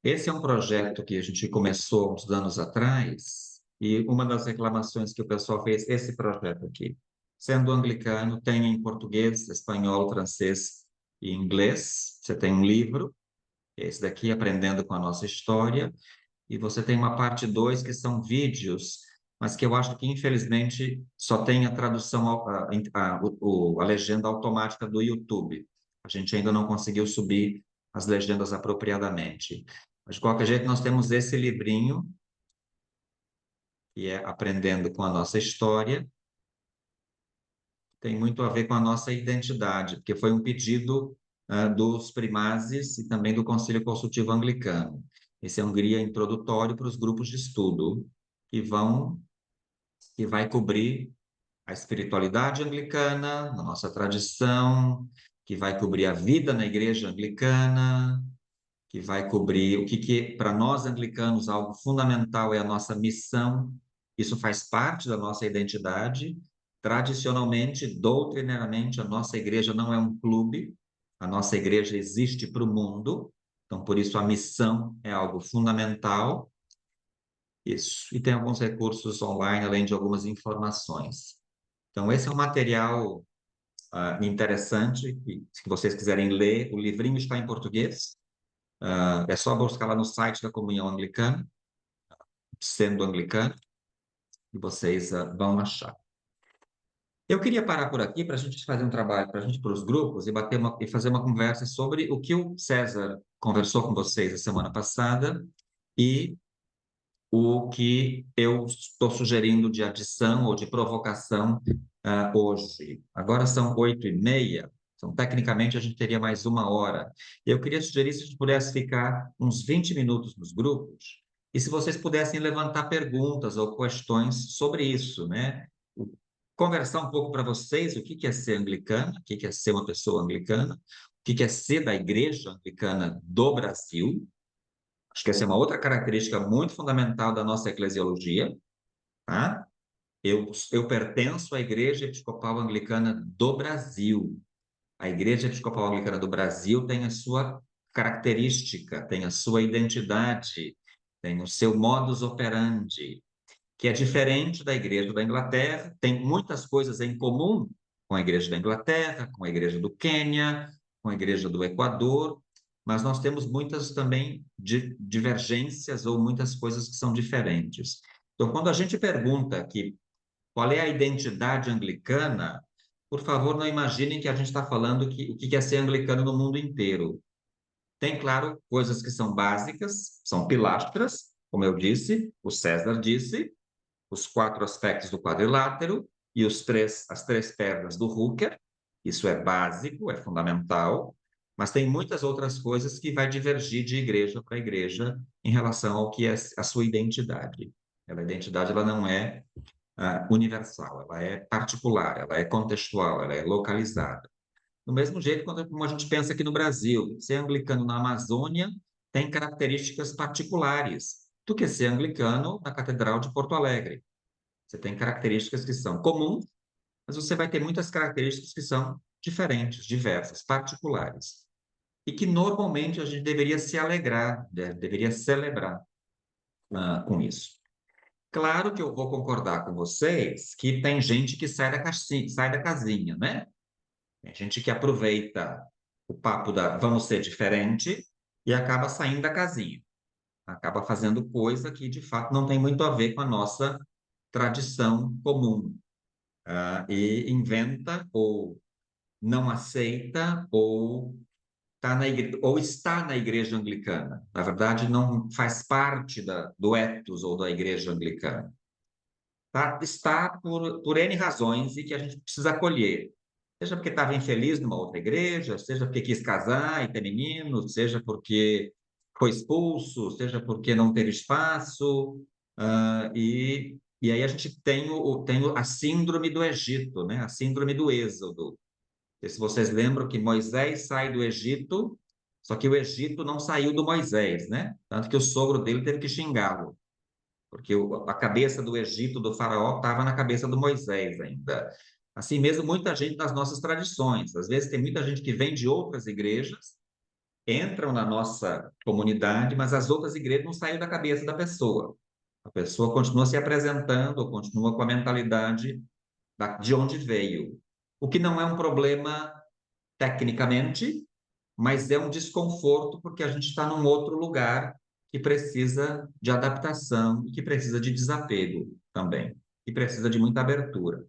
Esse é um projeto que a gente começou uns anos atrás, e uma das reclamações que o pessoal fez, esse projeto aqui, sendo anglicano, tem em português, espanhol, francês e inglês. Você tem um livro, esse daqui, Aprendendo com a Nossa História, e você tem uma parte 2 que são vídeos, mas que eu acho que, infelizmente, só tem a tradução, a legenda automática do YouTube. A gente ainda não conseguiu subir as legendas apropriadamente. Mas, de qualquer jeito, nós temos esse livrinho, que é Aprendendo com a Nossa História, tem muito a ver com a nossa identidade, porque foi um pedido dos primazes e também do Conselho Consultivo Anglicano. Esse é um guia introdutório para os grupos de estudo que vai cobrir a espiritualidade anglicana, na nossa tradição, que vai cobrir a vida na igreja anglicana, que vai cobrir o que para nós anglicanos algo fundamental é a nossa missão. Isso faz parte da nossa identidade. Tradicionalmente, doutrinariamente, a nossa igreja não é um clube, a nossa igreja existe para o mundo, então por isso a missão é algo fundamental. Isso. E tem alguns recursos online, além de algumas informações. Então, esse é um material interessante, que, se vocês quiserem ler, o livrinho está em português, É só buscar lá no site da Comunhão Anglicana, sendo anglicano, e vocês vão achar. Eu queria parar por aqui para a gente fazer um trabalho, para a gente ir para os grupos e e fazer uma conversa sobre o que o César conversou com vocês a semana passada e o que eu estou sugerindo de adição ou de provocação hoje. Agora são 8h30, então tecnicamente a gente teria mais 1 hora. Eu queria sugerir se a gente pudesse ficar uns 20 minutos nos grupos e se vocês pudessem levantar perguntas ou questões sobre isso, né? Conversar um pouco para vocês o que é ser anglicano, o que é ser uma pessoa anglicana, o que é ser da Igreja Anglicana do Brasil. Acho que essa é uma outra característica muito fundamental da nossa eclesiologia, tá? Eu pertenço à Igreja Episcopal Anglicana do Brasil. A Igreja Episcopal Anglicana do Brasil tem a sua característica, tem a sua identidade, tem o seu modus operandi, que é diferente da Igreja da Inglaterra, tem muitas coisas em comum com a Igreja da Inglaterra, com a Igreja do Quênia, com a Igreja do Equador, mas nós temos muitas também divergências ou muitas coisas que são diferentes. Então, quando a gente pergunta aqui qual é a identidade anglicana, por favor, não imaginem que a gente está falando o que é ser anglicano no mundo inteiro. Tem, claro, coisas que são básicas, são pilastras, como eu disse, o César disse, os 4 aspectos do quadrilátero e as 3 pernas do Hooker. Isso é básico, é fundamental, mas tem muitas outras coisas que vai divergir de igreja para igreja em relação ao que é a sua identidade. A identidade ela não é universal, ela é particular, ela é contextual, ela é localizada. Do mesmo jeito, como a gente pensa aqui no Brasil, ser anglicano na Amazônia tem características particulares do que ser anglicano na Catedral de Porto Alegre. Você tem características que são comuns, mas você vai ter muitas características que são diferentes, diversas, particulares. E que normalmente a gente deveria se alegrar, deveria celebrar com isso. Claro que eu vou concordar com vocês que tem gente que sai da casinha, né? Tem gente que aproveita o papo da vamos ser diferente e acaba saindo da casinha. Acaba fazendo coisa que, de fato, não tem muito a ver com a nossa tradição comum. E inventa ou não aceita ou está na igreja anglicana. Na verdade, não faz parte do ethos ou da igreja anglicana. Está por N razões e que a gente precisa acolher. Seja porque estava infeliz numa outra igreja, seja porque quis casar e ter menino, seja porque foi expulso, seja porque não teve espaço. E aí a gente tem a síndrome do Egito, né? A síndrome do Êxodo. E se vocês lembram que Moisés sai do Egito, só que o Egito não saiu do Moisés, né? Tanto que o sogro dele teve que xingá-lo, porque a cabeça do Egito, do faraó, estava na cabeça do Moisés ainda. Assim mesmo, muita gente nas nossas tradições. Às vezes tem muita gente que vem de outras igrejas, entram na nossa comunidade, mas as outras igrejas não saíram da cabeça da pessoa. A pessoa continua se apresentando, continua com a mentalidade de onde veio. O que não é um problema tecnicamente, mas é um desconforto porque a gente está num outro lugar que precisa de adaptação e que precisa de desapego também, que precisa de muita abertura,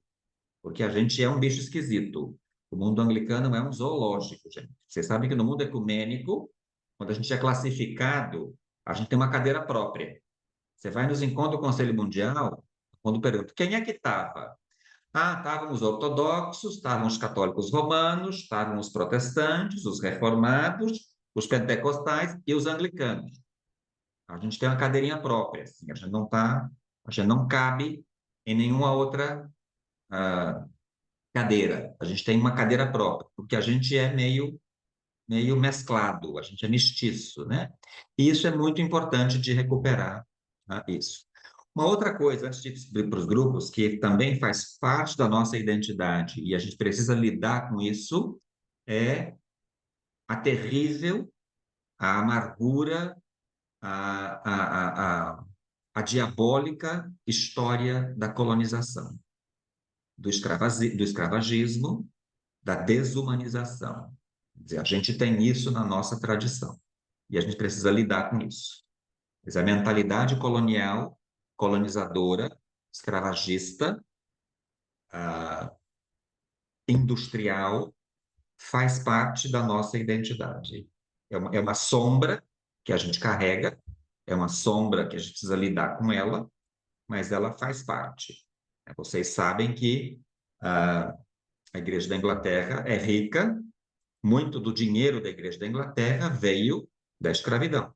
porque a gente é um bicho esquisito. O mundo anglicano não é um zoológico, gente. Vocês sabem que no mundo ecumênico, quando a gente é classificado, a gente tem uma cadeira própria. Você vai nos encontros do Conselho Mundial, quando pergunta quem é que estava? Estavam os ortodoxos, estavam os católicos romanos, estavam os protestantes, os reformados, os pentecostais e os anglicanos. A gente tem uma cadeirinha própria, assim, a gente não cabe em nenhuma outra ah, cadeira. A gente tem uma cadeira própria, porque a gente é meio mesclado, a gente é mestiço, né? E isso é muito importante de recuperar, isso. Uma outra coisa, antes de ir para os grupos, que também faz parte da nossa identidade e a gente precisa lidar com isso, é a terrível, a amargura, a, a, a, a diabólica história da colonização, do escravagismo, da desumanização. Quer dizer, a gente tem isso na nossa tradição. e a gente precisa lidar com isso. Mas a mentalidade colonial, colonizadora, escravagista, industrial, faz parte da nossa identidade. É uma sombra que a gente carrega, é uma sombra que a gente precisa lidar com ela, mas ela faz parte. Vocês sabem que a Igreja da Inglaterra é rica, muito do dinheiro da Igreja da Inglaterra veio da escravidão,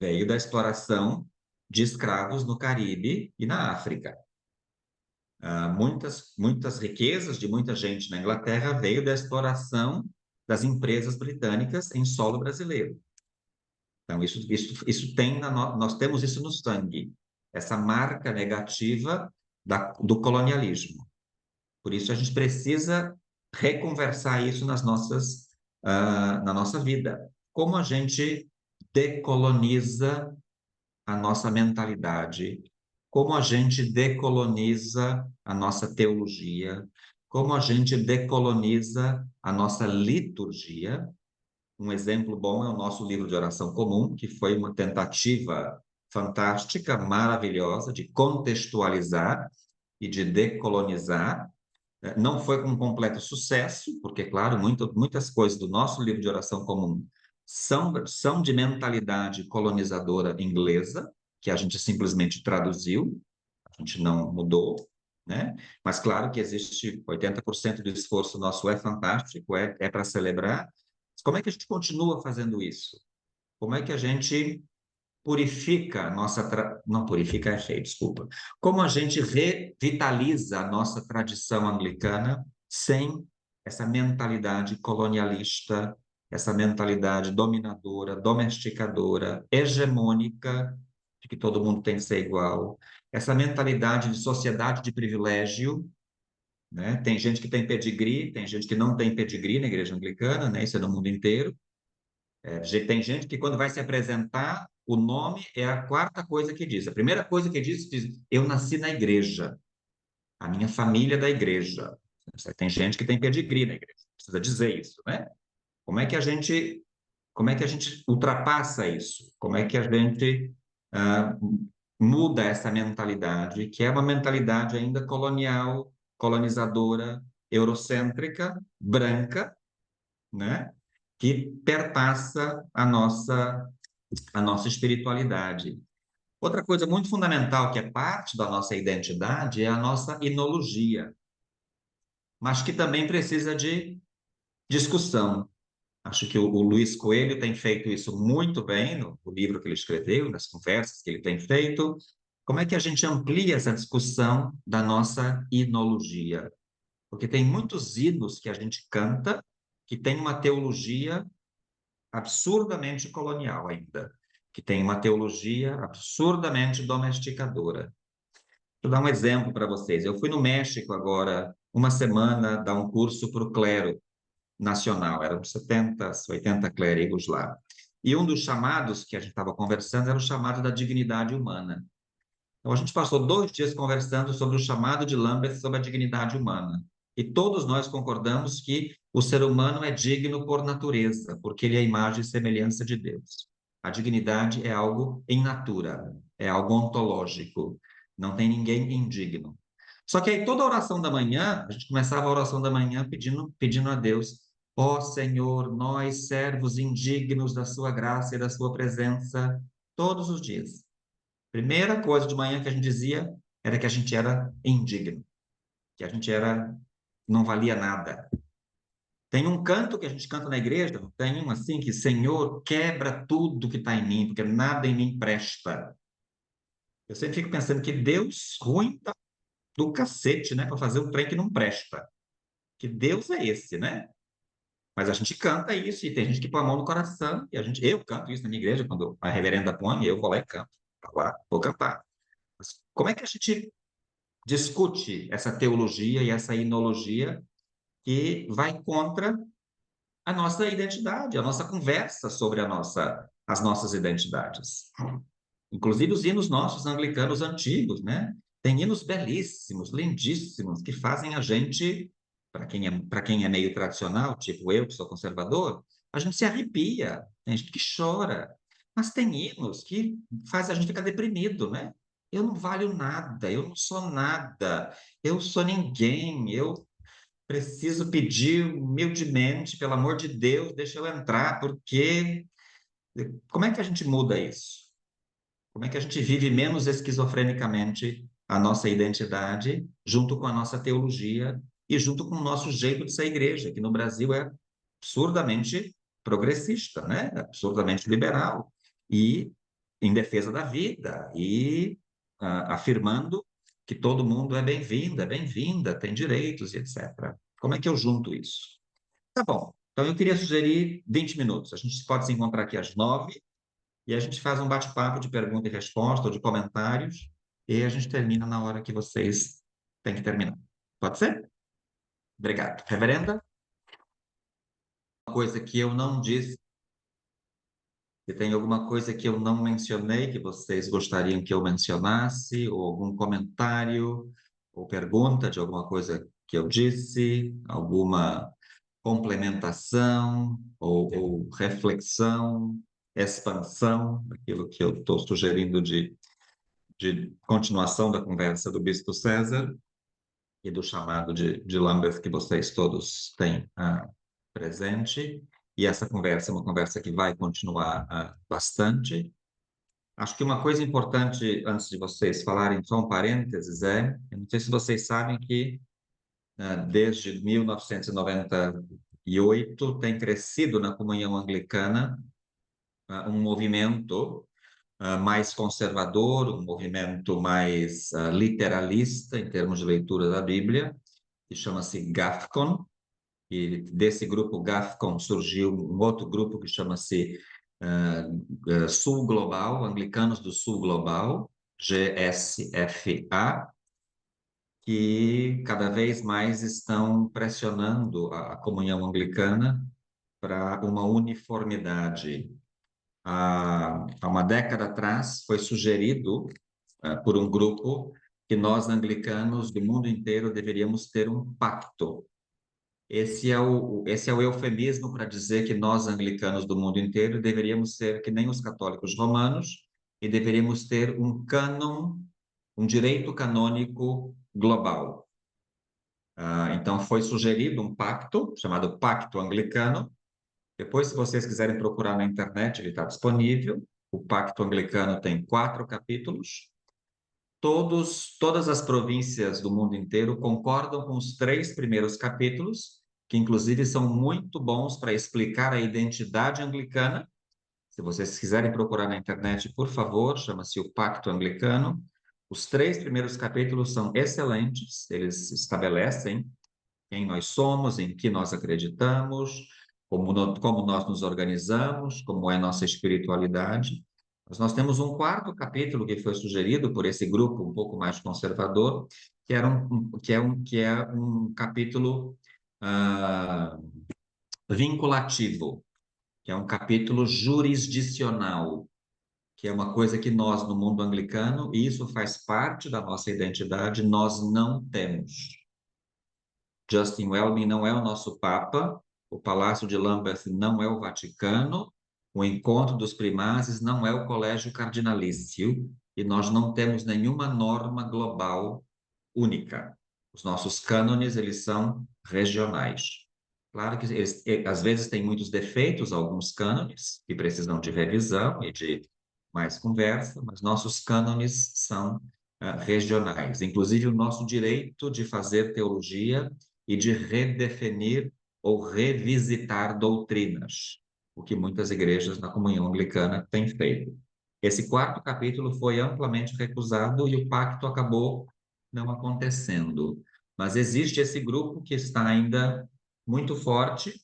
veio da exploração de escravos no Caribe e na África. Muitas riquezas de muita gente na Inglaterra veio da exploração das empresas britânicas em solo brasileiro. Então, isso tem nós temos isso no sangue, essa marca negativa do colonialismo. Por isso, a gente precisa reconversar isso na nossa vida. Como a gente decoloniza a nossa mentalidade, como a gente decoloniza a nossa teologia, como a gente decoloniza a nossa liturgia. Um exemplo bom é o nosso livro de oração comum, que foi uma tentativa fantástica, maravilhosa, de contextualizar e de decolonizar. Não foi com completo sucesso, porque, claro, muitas coisas do nosso livro de oração comum são de mentalidade colonizadora inglesa, que a gente simplesmente traduziu, a gente não mudou, né? Mas, claro, que existe 80% do esforço nosso é fantástico, é para celebrar. Como é que a gente continua fazendo isso? Como é que a gente purifica a nossa... Não, purifica é feio, desculpa. Como a gente revitaliza a nossa tradição anglicana sem essa mentalidade colonialista, essa mentalidade dominadora, domesticadora, hegemônica, de que todo mundo tem que ser igual, essa mentalidade de sociedade de privilégio, né? Tem gente que tem pedigree, tem gente que não tem pedigree na igreja anglicana, né? Isso é no mundo inteiro. Tem gente que, quando vai se apresentar, o nome é a quarta coisa que diz. A primeira coisa que diz: eu nasci na igreja, a minha família é da igreja. Tem gente que tem pedigree na igreja, precisa dizer isso, né? Como é que a gente, como é que a gente ultrapassa isso? Como é que a gente ah, muda essa mentalidade, que é uma mentalidade ainda colonial, colonizadora, eurocêntrica, branca, né? Que perpassa a nossa espiritualidade. Outra coisa muito fundamental, que é parte da nossa identidade, é a nossa enologia, mas que também precisa de discussão. Acho que o Luiz Coelho tem feito isso muito bem no livro que ele escreveu, nas conversas que ele tem feito. Como é que a gente amplia essa discussão da nossa enologia? Porque tem muitos hinos que a gente canta que tem uma teologia absurdamente colonial ainda, que tem uma teologia absurdamente domesticadora. Vou dar um exemplo para vocês. Eu fui no México agora, uma semana, dar um curso para o clero nacional, eram 70, 80 clérigos lá. E um dos chamados que a gente estava conversando era o chamado da dignidade humana. Então, a gente passou 2 dias conversando sobre o chamado de Lambeth sobre a dignidade humana. E todos nós concordamos que o ser humano é digno por natureza, porque ele é a imagem e semelhança de Deus. A dignidade é algo em natura, é algo ontológico. Não tem ninguém indigno. Só que aí toda a oração da manhã, a gente começava a oração da manhã pedindo a Deus: ó Senhor, nós servos indignos da sua graça e da sua presença, todos os dias. Primeira coisa de manhã que a gente dizia era que a gente era indigno, que a gente não valia nada. Tem um canto que a gente canta na igreja, tem um assim, que Senhor, quebra tudo que está em mim, porque nada em mim presta. Eu sempre fico pensando que Deus ruim tá do cacete, né, para fazer um trem que não presta. Que Deus é esse, né? Mas a gente canta isso e tem gente que põe a mão no coração e eu canto isso na minha igreja quando a reverenda põe, eu vou lá e canto. Tá lá, vou cantar. Mas como é que a gente discute essa teologia e essa inologia que vai contra a nossa identidade, a nossa conversa sobre as nossas identidades? Inclusive os hinos nossos anglicanos antigos, né? Tem hinos belíssimos, lindíssimos, que fazem a gente, para quem é meio tradicional, tipo eu, que sou conservador, a gente se arrepia, tem gente que chora, mas tem hinos que faz a gente ficar deprimido, né? Eu não valho nada, eu não sou nada, eu sou ninguém, eu preciso pedir humildemente, pelo amor de Deus, deixa eu entrar, porque como é que a gente muda isso? Como é que a gente vive menos esquizofrenicamente a nossa identidade, junto com a nossa teologia e junto com o nosso jeito de ser igreja, que no Brasil é absurdamente progressista, né? Absurdamente liberal e em defesa da vida e afirmando que todo mundo é bem-vindo, é bem-vinda, tem direitos e etc. Como é que eu junto isso? Tá bom. Então eu queria sugerir 20 minutos. A gente pode se encontrar aqui às 9 e a gente faz um bate-papo de pergunta e resposta ou de comentários, e a gente termina na hora que vocês têm que terminar. Pode ser? Obrigado. Reverenda, uma coisa que eu não disse, se tem alguma coisa que eu não mencionei que vocês gostariam que eu mencionasse, ou algum comentário, ou pergunta de alguma coisa que eu disse, alguma complementação ou reflexão, expansão, aquilo que eu estou sugerindo de continuação da conversa do Bispo César e do chamado de Lambeth que vocês todos têm presente. E essa conversa é uma conversa que vai continuar bastante. Acho que uma coisa importante, antes de vocês falarem, só um parênteses, eu não sei se vocês sabem que desde 1998 tem crescido na comunhão anglicana um movimento mais conservador, um movimento mais literalista em termos de leitura da Bíblia, que chama-se GAFCON, e desse grupo GAFCON surgiu um outro grupo que chama-se Sul Global, Anglicanos do Sul Global, GSFA, que cada vez mais estão pressionando a comunhão anglicana para uma uniformidade. Há uma década atrás, foi sugerido por um grupo que nós, anglicanos do mundo inteiro, deveríamos ter um pacto. Esse é o eufemismo para dizer que nós, anglicanos do mundo inteiro, deveríamos ser que nem os católicos romanos e deveríamos ter um cânon, um direito canônico global. Então, foi sugerido um pacto, chamado Pacto Anglicano. Depois, se vocês quiserem procurar na internet, ele está disponível. O Pacto Anglicano tem 4 capítulos. Todas as províncias do mundo inteiro concordam com os 3 primeiros capítulos, que inclusive são muito bons para explicar a identidade anglicana. Se vocês quiserem procurar na internet, por favor, chama-se o Pacto Anglicano. Os 3 primeiros capítulos são excelentes, eles estabelecem quem nós somos, em que nós acreditamos, como nós nos organizamos, como é nossa espiritualidade. Mas nós temos um 4º capítulo que foi sugerido por esse grupo um pouco mais conservador, que é um capítulo ah, vinculativo, que é um capítulo jurisdicional, que é uma coisa que nós, no mundo anglicano, e isso faz parte da nossa identidade, nós não temos. Justin Welby não é o nosso Papa, o Palácio de Lambeth não é o Vaticano, o Encontro dos Primazes não é o Colégio Cardinalício, e nós não temos nenhuma norma global única. Os nossos cânones, eles são regionais. Claro que eles, às vezes, têm muitos defeitos, alguns cânones, que precisam de revisão e de mais conversa, mas nossos cânones são regionais. Inclusive, o nosso direito de fazer teologia e de redefinir ou revisitar doutrinas, o que muitas igrejas na comunhão anglicana têm feito. Esse 4º capítulo foi amplamente recusado e o pacto acabou não acontecendo. Mas existe esse grupo que está ainda muito forte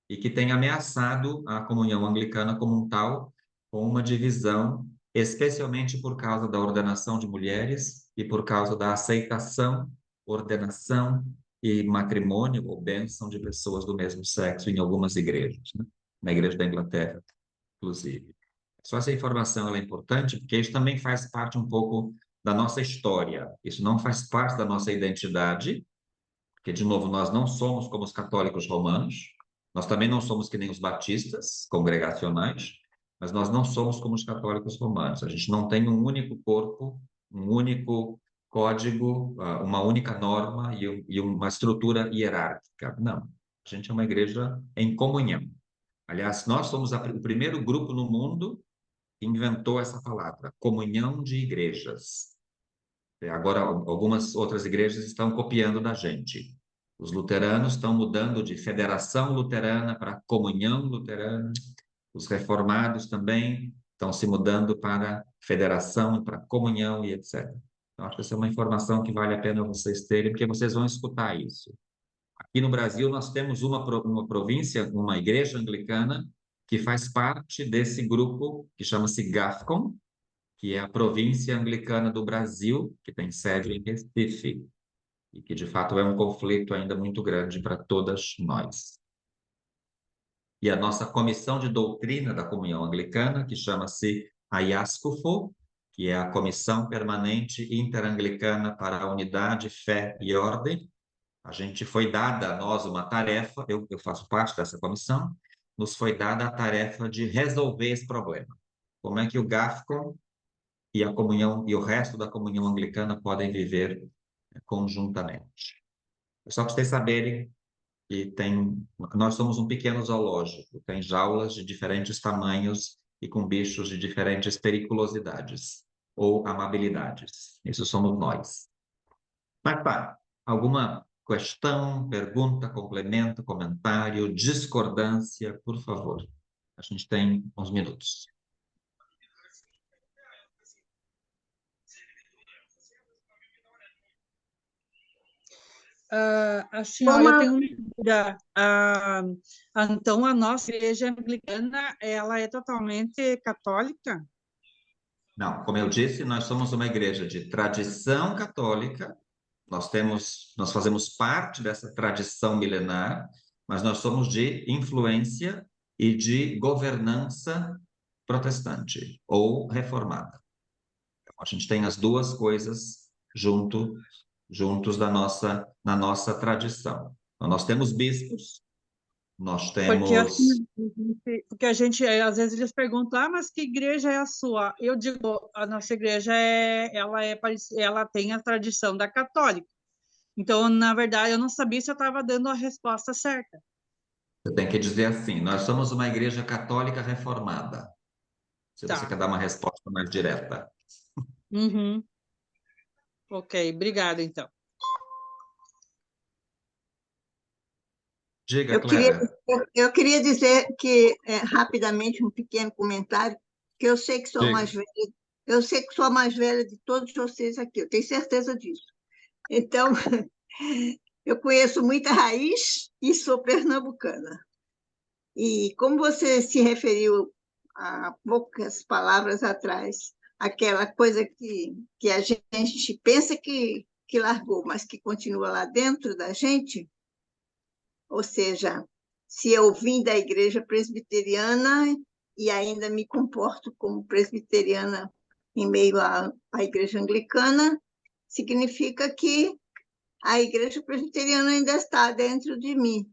e que tem ameaçado a comunhão anglicana como um tal, com uma divisão, especialmente por causa da ordenação de mulheres e por causa da aceitação, ordenação e matrimônio ou bênção de pessoas do mesmo sexo em algumas igrejas, né? Na Igreja da Inglaterra, inclusive. Só essa informação ela é importante, porque isso também faz parte um pouco da nossa história. Isso não faz parte da nossa identidade, porque, de novo, nós não somos como os católicos romanos, Nós também não somos que nem os batistas, congregacionais, mas nós não somos como os católicos romanos. A gente não tem um único corpo, um único código, uma única norma e uma estrutura hierárquica. Não. A gente é uma igreja em comunhão. Aliás, nós somos o primeiro grupo no mundo que inventou essa palavra, comunhão de igrejas. Agora, algumas outras igrejas estão copiando da gente. Os luteranos estão mudando de Federação Luterana para Comunhão Luterana. Os reformados também estão se mudando para Federação, para Comunhão e etc. Então, acho que essa é uma informação que vale a pena vocês terem, porque vocês vão escutar isso. Aqui no Brasil, nós temos uma província, uma igreja anglicana, que faz parte desse grupo que chama-se GAFCON, que é a província anglicana do Brasil, que tem sede em Recife, e que, de fato, é um conflito ainda muito grande para todas nós. E a nossa comissão de doutrina da Comunhão Anglicana, que chama-se AIASCOFO, que é a Comissão Permanente Interanglicana para a Unidade, Fé e Ordem. A gente foi dada a nós uma tarefa, eu faço parte dessa comissão, nos foi dada a tarefa de resolver esse problema. Como é que o GAFCON e a comunhão e o resto da comunhão anglicana podem viver conjuntamente? Só para vocês saberem que nós somos um pequeno zoológico, tem jaulas de diferentes tamanhos e com bichos de diferentes periculosidades ou amabilidades. Isso somos nós. Mas tá, alguma questão, pergunta, complemento, comentário, discordância, por favor. A gente tem uns minutos. Assim, ó, eu tenho uma dúvida. Então, a nossa igreja anglicana, ela é totalmente católica? Não, como eu disse, nós somos uma igreja de tradição católica, nós fazemos parte dessa tradição milenar, mas nós somos de influência e de governança protestante ou reformada. Então, a gente tem as duas coisas juntos na nossa tradição. Então, nós temos bispos, nós Porque, temos. assim, porque a gente, às vezes eles perguntam, mas que igreja é a sua? Eu digo, a nossa igreja ela tem a tradição da católica. Então, na verdade, eu não sabia se eu estava dando a resposta certa. Você tem que dizer assim: nós somos uma igreja católica reformada. Se você quer Tá. dar uma resposta mais direta. Uhum. Ok, obrigada, então. Diga, Eu queria, Clara. eu queria dizer que, rapidamente, um pequeno comentário, que eu sei que sou a mais Diga. velha, eu sei que sou a mais velha de todos vocês aqui, eu tenho certeza disso. Então, eu conheço muita raiz e sou pernambucana. E como você se referiu há poucas palavras atrás, aquela coisa que a gente pensa que largou, mas que continua lá dentro da gente, ou seja, se eu vim da igreja presbiteriana e ainda me comporto como presbiteriana em meio à igreja anglicana, significa que a igreja presbiteriana ainda está dentro de mim.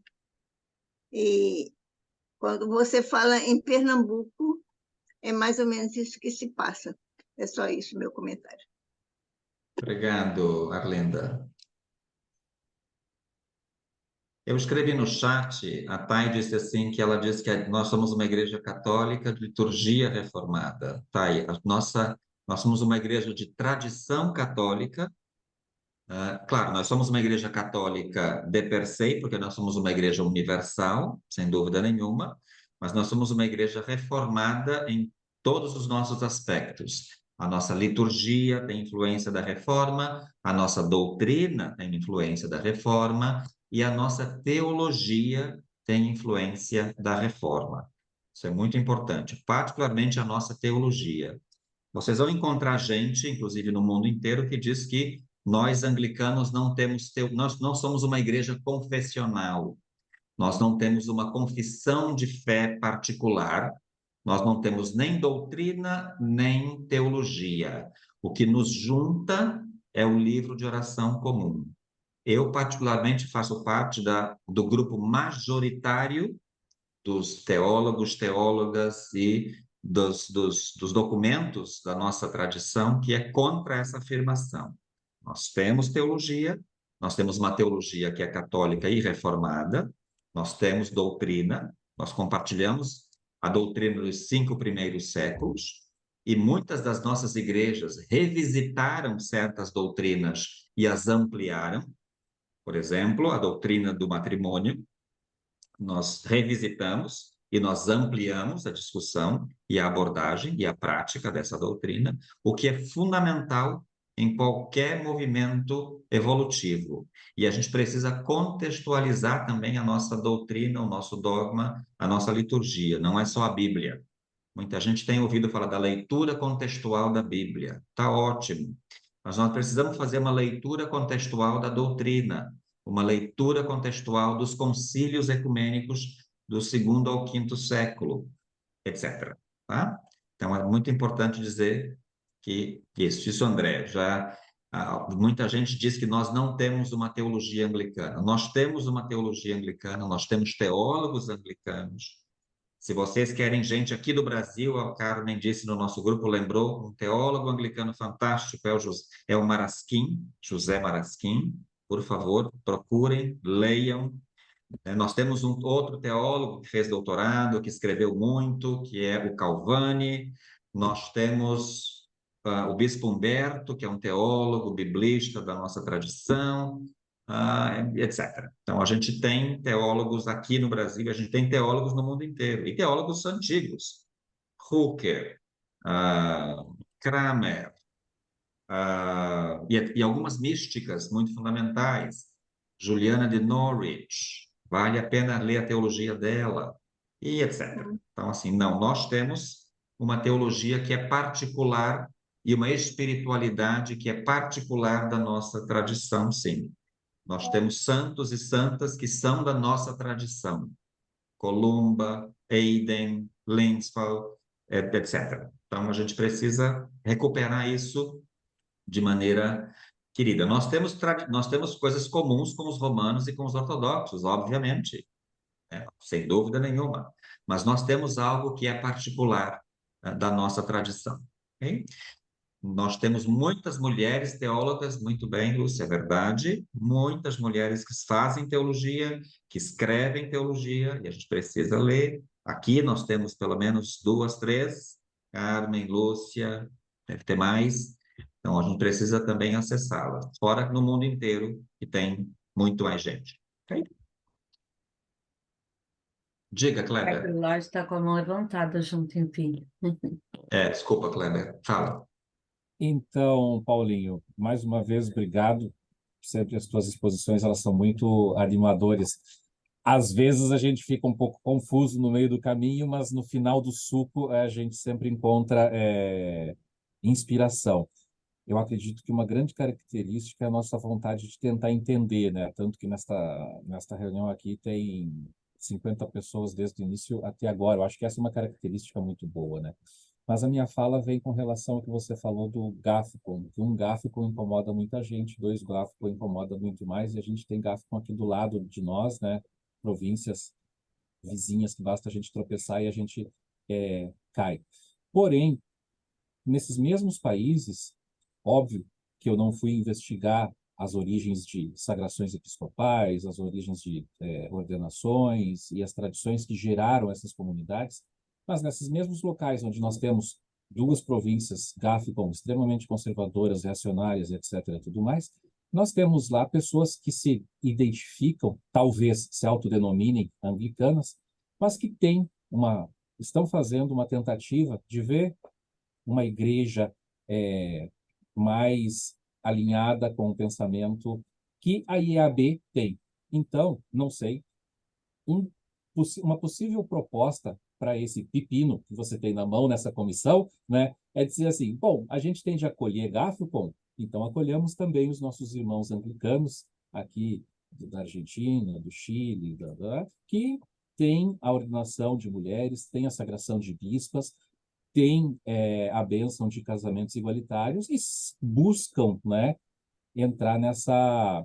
E quando você fala em Pernambuco, é mais ou menos isso que se passa. É só isso, meu comentário. Obrigado, Arlinda. Eu escrevi no chat, a Thay disse assim, que ela disse que nós somos uma igreja católica de liturgia reformada. Thay, nós somos uma igreja de tradição católica. Claro, nós somos uma igreja católica de per se, porque nós somos uma igreja universal, sem dúvida nenhuma, mas nós somos uma igreja reformada em todos os nossos aspectos. A nossa liturgia tem influência da reforma, a nossa doutrina tem influência da reforma e a nossa teologia tem influência da reforma. Isso é muito importante, particularmente a nossa teologia. Vocês vão encontrar gente, inclusive no mundo inteiro, que diz que nós anglicanos nós não somos uma igreja confessional. Nós não temos uma confissão de fé particular. Nós não temos nem doutrina, nem teologia. O que nos junta é o livro de oração comum. Eu, particularmente, faço parte do grupo majoritário dos teólogos, teólogas e dos documentos da nossa tradição que é contra essa afirmação. Nós temos teologia, nós temos uma teologia que é católica e reformada, nós temos doutrina, nós compartilhamos a doutrina dos 5 primeiros séculos, e muitas das nossas igrejas revisitaram certas doutrinas e as ampliaram. Por exemplo, a doutrina do matrimônio, nós revisitamos e nós ampliamos a discussão e a abordagem e a prática dessa doutrina, o que é fundamental em qualquer movimento evolutivo. E a gente precisa contextualizar também a nossa doutrina, o nosso dogma, a nossa liturgia, não é só a Bíblia. Muita gente tem ouvido falar da leitura contextual da Bíblia. Está ótimo. Mas nós precisamos fazer uma leitura contextual da doutrina, uma leitura contextual dos concílios ecumênicos do 2º ao 5º século, etc. Tá? Então, é muito importante dizer que isso, André, já muita gente diz que nós não temos uma teologia anglicana. Nós temos uma teologia anglicana, nós temos teólogos anglicanos. Se vocês querem gente aqui do Brasil, a Carmen disse no nosso grupo, lembrou, um teólogo anglicano fantástico, é o Marasquim, José Marasquim. Por favor, procurem, leiam. Nós temos um outro teólogo que fez doutorado, que escreveu muito, que é o Calvani. Nós temos o Bispo Humberto, que é um teólogo biblista da nossa tradição, etc. Então, a gente tem teólogos aqui no Brasil, a gente tem teólogos no mundo inteiro, e teólogos antigos. Hooker, Kramer, e algumas místicas muito fundamentais. Juliana de Norwich, vale a pena ler a teologia dela, e etc. Então, assim, não, nós temos uma teologia que é particular e uma espiritualidade que é particular da nossa tradição, sim. Nós temos santos e santas que são da nossa tradição. Columba, Eiden, Lindsfall, etc. Então, a gente precisa recuperar isso de maneira querida. Nós temos coisas comuns com os romanos e com os ortodoxos, obviamente, sem dúvida nenhuma. Mas nós temos algo que é particular da nossa tradição. Okay? Nós temos muitas mulheres teólogas, muito bem, Lúcia, é verdade, muitas mulheres que fazem teologia, que escrevem teologia, e a gente precisa ler. Aqui nós temos pelo menos 2, 3, Carmen, Lúcia, deve ter mais. Então, a gente precisa também acessá-las. Fora no mundo inteiro, que tem muito mais gente. Okay? Diga, O Kleber. relógio está com a mão levantada já há um tempinho. Desculpa, Kleber. Fala. Então, Paulinho, mais uma vez, obrigado. Sempre as tuas exposições, elas são muito animadoras. Às vezes a gente fica um pouco confuso no meio do caminho, mas no final do suco a gente sempre encontra inspiração. Eu acredito que uma grande característica é a nossa vontade de tentar entender, né? Tanto que nesta reunião aqui tem 50 pessoas desde o início até agora. Eu acho que essa é uma característica muito boa, né? Mas a minha fala vem com relação ao que você falou do Gáfico, que um Gáfico incomoda muita gente, 2 Gáfico incomoda muito mais, e a gente tem Gáfico aqui do lado de nós, né? Províncias vizinhas que basta a gente tropeçar e a gente cai. Porém, nesses mesmos países, óbvio que eu não fui investigar as origens de sagrações episcopais, as origens de ordenações e as tradições que geraram essas comunidades, mas nesses mesmos locais onde nós temos 2 províncias Gáficon extremamente conservadoras, reacionárias, etc., tudo mais, nós temos lá pessoas que se identificam, talvez se autodenominem anglicanas, mas que estão fazendo uma tentativa de ver uma igreja mais alinhada com o pensamento que a IAB tem. Então, não sei, uma possível proposta para esse pepino que você tem na mão nessa comissão, né, é dizer assim, bom, a gente tem de acolher Gáfico, então acolhemos também os nossos irmãos anglicanos aqui da Argentina, do Chile, que tem a ordenação de mulheres, tem a sagração de bispas, tem a bênção de casamentos igualitários e buscam, né, entrar nessa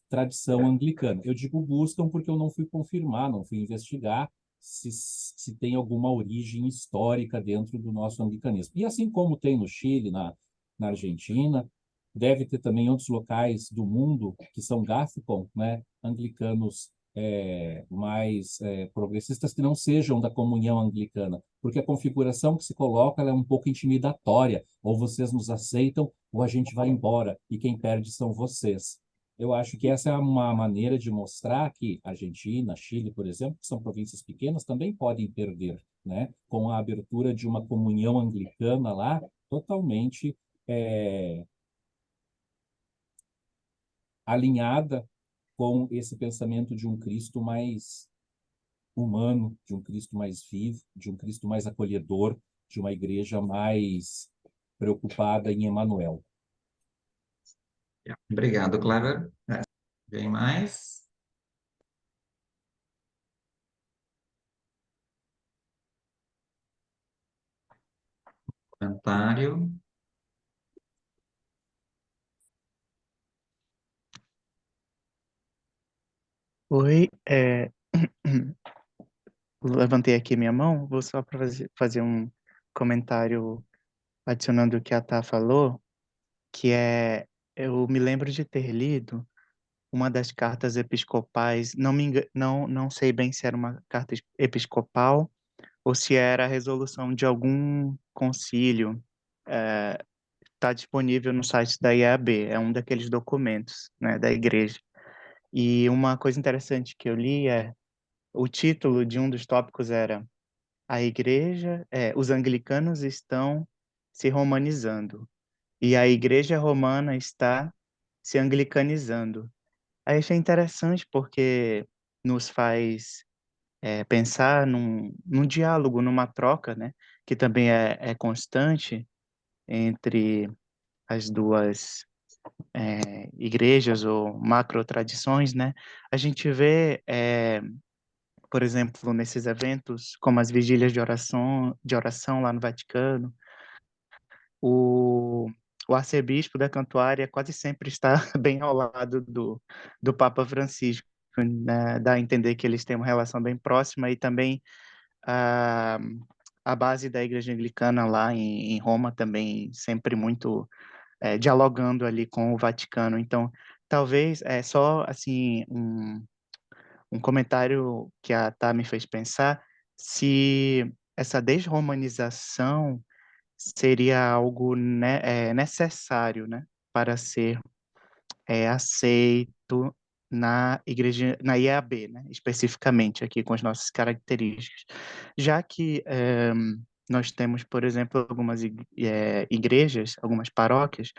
tradição anglicana. Eu digo buscam porque eu não fui confirmar, não fui investigar se tem alguma origem histórica dentro do nosso anglicanismo. E assim como tem no Chile, na Argentina, deve ter também outros locais do mundo que são GAFCON, né, anglicanos mais progressistas que não sejam da comunhão anglicana, porque a configuração que se coloca ela é um pouco intimidatória, ou vocês nos aceitam ou a gente vai embora, e quem perde são vocês. Eu acho que essa é uma maneira de mostrar que Argentina, Chile, por exemplo, que são províncias pequenas, também podem perder, né? Com a abertura de uma comunhão anglicana lá, totalmente alinhada com esse pensamento de um Cristo mais humano, de um Cristo mais vivo, de um Cristo mais acolhedor, de uma igreja mais preocupada em Emmanuel. Obrigado, Cleber. Vem mais? Comentário? Oi, levantei aqui minha mão, vou só para fazer um comentário adicionando o que a Tá falou, que eu me lembro de ter lido uma das cartas episcopais, não sei bem se era uma carta episcopal ou se era a resolução de algum concílio, está disponível no site da IAB, é um daqueles documentos, né, da igreja. E uma coisa interessante que eu li o título de um dos tópicos era a igreja, os anglicanos estão se romanizando e a igreja romana está se anglicanizando. Aí achei interessante porque nos faz pensar num diálogo, numa troca, né, que também é constante entre as duas igrejas ou macro-tradições, né? A gente vê por exemplo, nesses eventos, como as vigílias de oração lá no Vaticano, o, o arcebispo da Cantuária quase sempre está bem ao lado do Papa Francisco, né? Dá a entender que eles têm uma relação bem próxima e também a base da Igreja Anglicana lá em Roma também sempre muito dialogando ali com o Vaticano. Então, talvez só assim um comentário que a Tá me fez pensar se essa desromanização seria algo necessário, né, para ser aceito na igreja, na IAB, né, especificamente aqui com as nossas características, já que nós temos, por exemplo, algumas igrejas, algumas paróquias,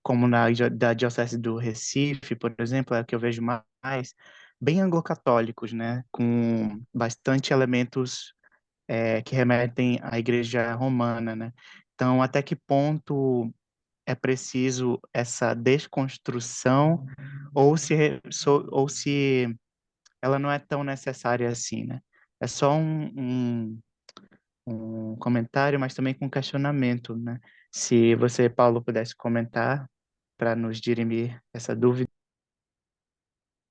como da Diocese do Recife, por exemplo, é a que eu vejo mais, bem anglo-católicos, né, com bastante elementos que remetem à Igreja Romana, né? Então, até que ponto é preciso essa desconstrução ou se ela não é tão necessária assim, né? É só um comentário, mas também com questionamento, né? Se você, Paulo, pudesse comentar para nos dirimir essa dúvida.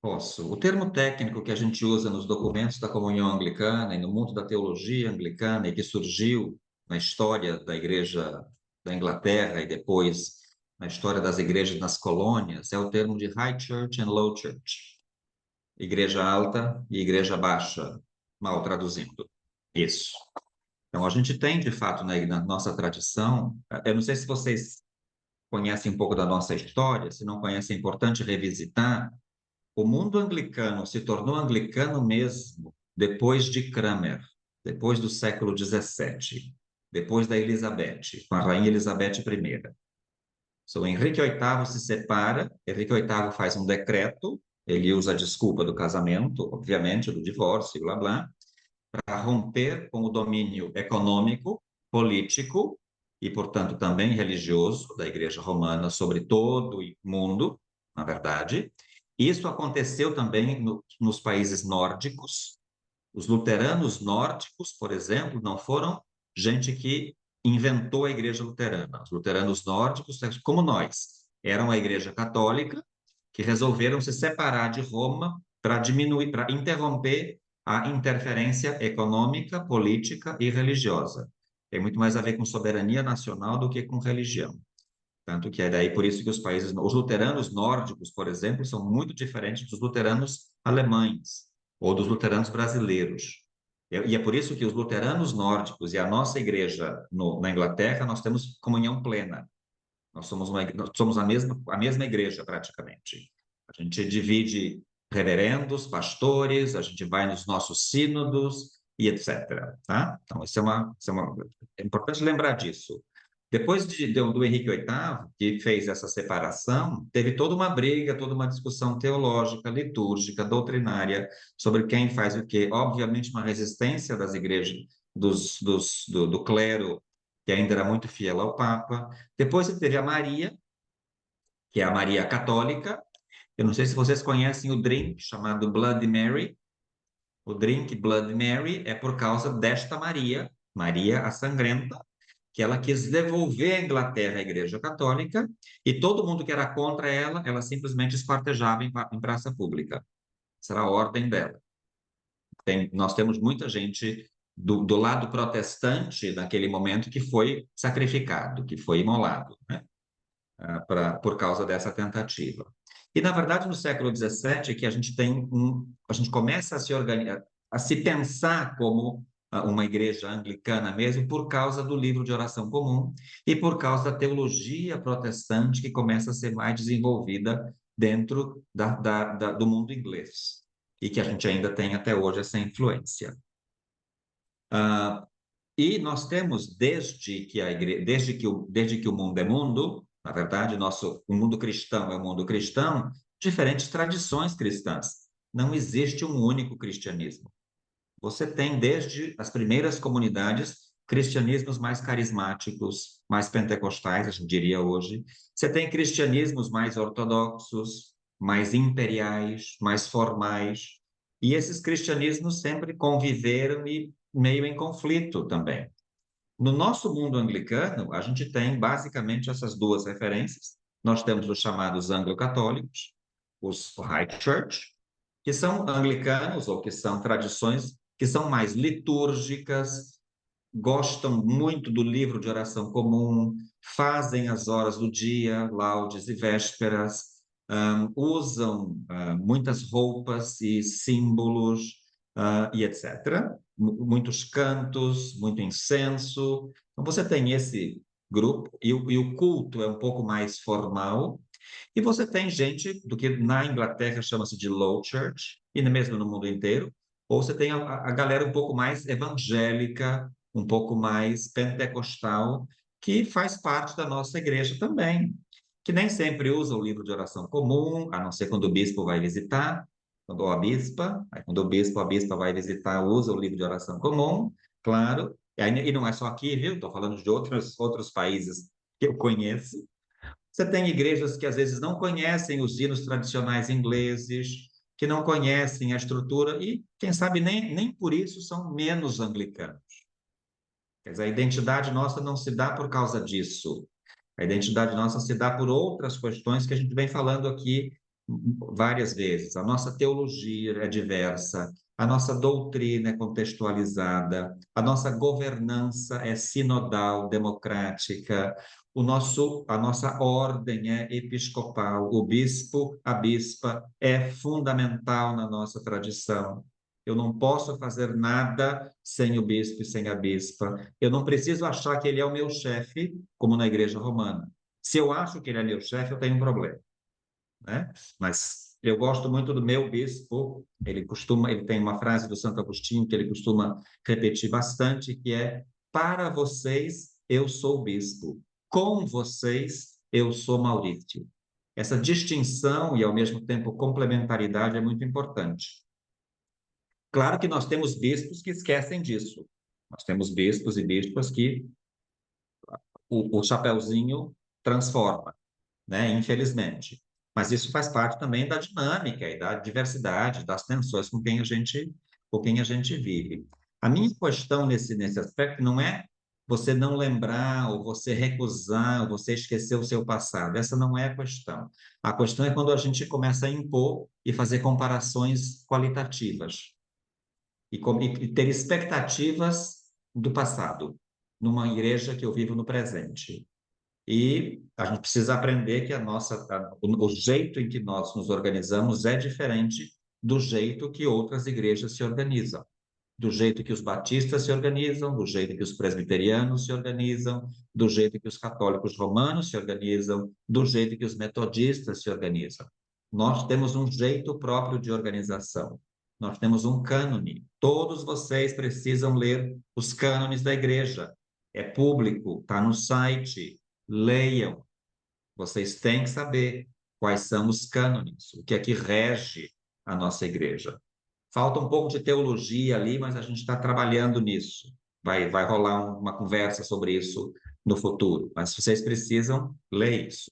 Posso. O termo técnico que a gente usa nos documentos da comunhão anglicana e no mundo da teologia anglicana e que surgiu na história da Igreja da Inglaterra e depois na história das igrejas nas colônias é o termo de High Church and Low Church. Igreja alta e igreja baixa, mal traduzindo. Isso. Então, a gente tem, de fato, na nossa tradição, eu não sei se vocês conhecem um pouco da nossa história, se não conhecem, é importante revisitar. O mundo anglicano se tornou anglicano mesmo depois de Cranmer, depois do século XVII, depois da Elizabeth, com a rainha Elizabeth I. So, Henrique VIII se separa, Henrique VIII faz um decreto, ele usa a desculpa do casamento, obviamente, do divórcio, blá, blá, para romper com o domínio econômico, político e, portanto, também religioso da Igreja Romana sobre todo o mundo, na verdade. Isso aconteceu também nos países nórdicos. Os luteranos nórdicos, por exemplo, não foram gente que inventou a Igreja Luterana. Os luteranos nórdicos, como nós, eram a Igreja Católica que resolveram se separar de Roma para diminuir, para interromper a interferência econômica, política e religiosa. Tem muito mais a ver com soberania nacional do que com religião. Tanto que é daí por isso que os luteranos nórdicos, por exemplo, são muito diferentes dos luteranos alemães ou dos luteranos brasileiros. E é por isso que os luteranos nórdicos e a nossa igreja na Inglaterra, nós temos comunhão plena. Nós somos a mesma igreja, praticamente. A gente divide reverendos, pastores, a gente vai nos nossos sínodos e etc. Tá? Então, é importante lembrar disso. Depois do Henrique VIII, que fez essa separação, teve toda uma briga, toda uma discussão teológica, litúrgica, doutrinária, sobre quem faz o quê. Obviamente, uma resistência das igrejas, do clero, que ainda era muito fiel ao Papa. Depois você teve a Maria, que é a Maria Católica. Eu não sei se vocês conhecem o drink chamado Bloody Mary. O drink Bloody Mary é por causa desta Maria, Maria a Sangrenta, que ela quis devolver a Inglaterra à Igreja Católica, e todo mundo que era contra ela, ela simplesmente esquartejava em praça pública. Essa era a ordem dela. Nós temos muita gente do lado protestante, naquele momento, que foi sacrificado, que foi imolado, né? Por causa dessa tentativa. E, na verdade, no século XVII, que a gente começa a se organizar, a se pensar como uma igreja anglicana mesmo, por causa do livro de oração comum e por causa da teologia protestante que começa a ser mais desenvolvida dentro do mundo inglês, e que a gente ainda tem até hoje essa influência. E nós temos, desde que o mundo é mundo, na verdade, o mundo cristão é o mundo cristão, diferentes tradições cristãs. Não existe um único cristianismo. Você tem, desde as primeiras comunidades, cristianismos mais carismáticos, mais pentecostais, a gente diria hoje. Você tem cristianismos mais ortodoxos, mais imperiais, mais formais. E esses cristianismos sempre conviveram e meio em conflito também. No nosso mundo anglicano, a gente tem basicamente essas duas referências. Nós temos os chamados anglo-católicos, os High Church, que são anglicanos ou que são tradições que são mais litúrgicas, gostam muito do livro de oração comum, fazem as horas do dia, laudes e vésperas, usam muitas roupas e símbolos e etc. Muitos cantos, muito incenso. Então, você tem esse grupo, e o culto é um pouco mais formal, e você tem gente do que na Inglaterra chama-se de Low Church, e mesmo no mundo inteiro, ou você tem a galera um pouco mais evangélica, um pouco mais pentecostal, que faz parte da nossa igreja também, que nem sempre usa o livro de oração comum, a não ser quando o bispo vai visitar, quando a bispa, aí quando o bispo, a bispa vai visitar, usa o livro de oração comum, claro, e não é só aqui, viu? Estou falando de outros países que eu conheço. Você tem igrejas que às vezes não conhecem os hinos tradicionais ingleses, que não conhecem a estrutura e, quem sabe, nem por isso são menos anglicanos. Quer dizer, a identidade nossa não se dá por causa disso. A identidade nossa se dá por outras questões que a gente vem falando aqui várias vezes. A nossa teologia é diversa, a nossa doutrina é contextualizada, a nossa governança é sinodal, democrática, a nossa ordem é episcopal, o bispo, a bispa é fundamental na nossa tradição. Eu não posso fazer nada sem o bispo e sem a bispa. Eu não preciso achar que ele é o meu chefe, como na Igreja Romana. Se eu acho que ele é meu chefe, eu tenho um problema, né? Mas eu gosto muito do meu bispo. Ele tem uma frase do Santo Agostinho que ele costuma repetir bastante, que é: para vocês eu sou bispo, com vocês eu sou Maurício. Essa distinção e ao mesmo tempo complementaridade é muito importante. Claro que nós temos bispos que esquecem disso. Nós temos bispos e bispas que o chapeuzinho transforma, né? Infelizmente. Mas isso faz parte também da dinâmica e da diversidade, das tensões com quem a gente vive. A minha questão nesse aspecto não é você não lembrar, ou você recusar, ou você esquecer o seu passado. Essa não é a questão. A questão é quando a gente começa a impor e fazer comparações qualitativas. e ter expectativas do passado, numa igreja que eu vivo no presente. E a gente precisa aprender que o jeito em que nós nos organizamos é diferente do jeito que outras igrejas se organizam, do jeito que os batistas se organizam, do jeito que os presbiterianos se organizam, do jeito que os católicos romanos se organizam, do jeito que os metodistas se organizam. Nós temos um jeito próprio de organização. Nós temos um cânone. Todos vocês precisam ler os cânones da igreja. É público, está no site. Leiam. Vocês têm que saber quais são os cânones, o que é que rege a nossa igreja. Falta um pouco de teologia ali, mas a gente está trabalhando nisso. Vai rolar uma conversa sobre isso no futuro. Mas vocês precisam ler isso.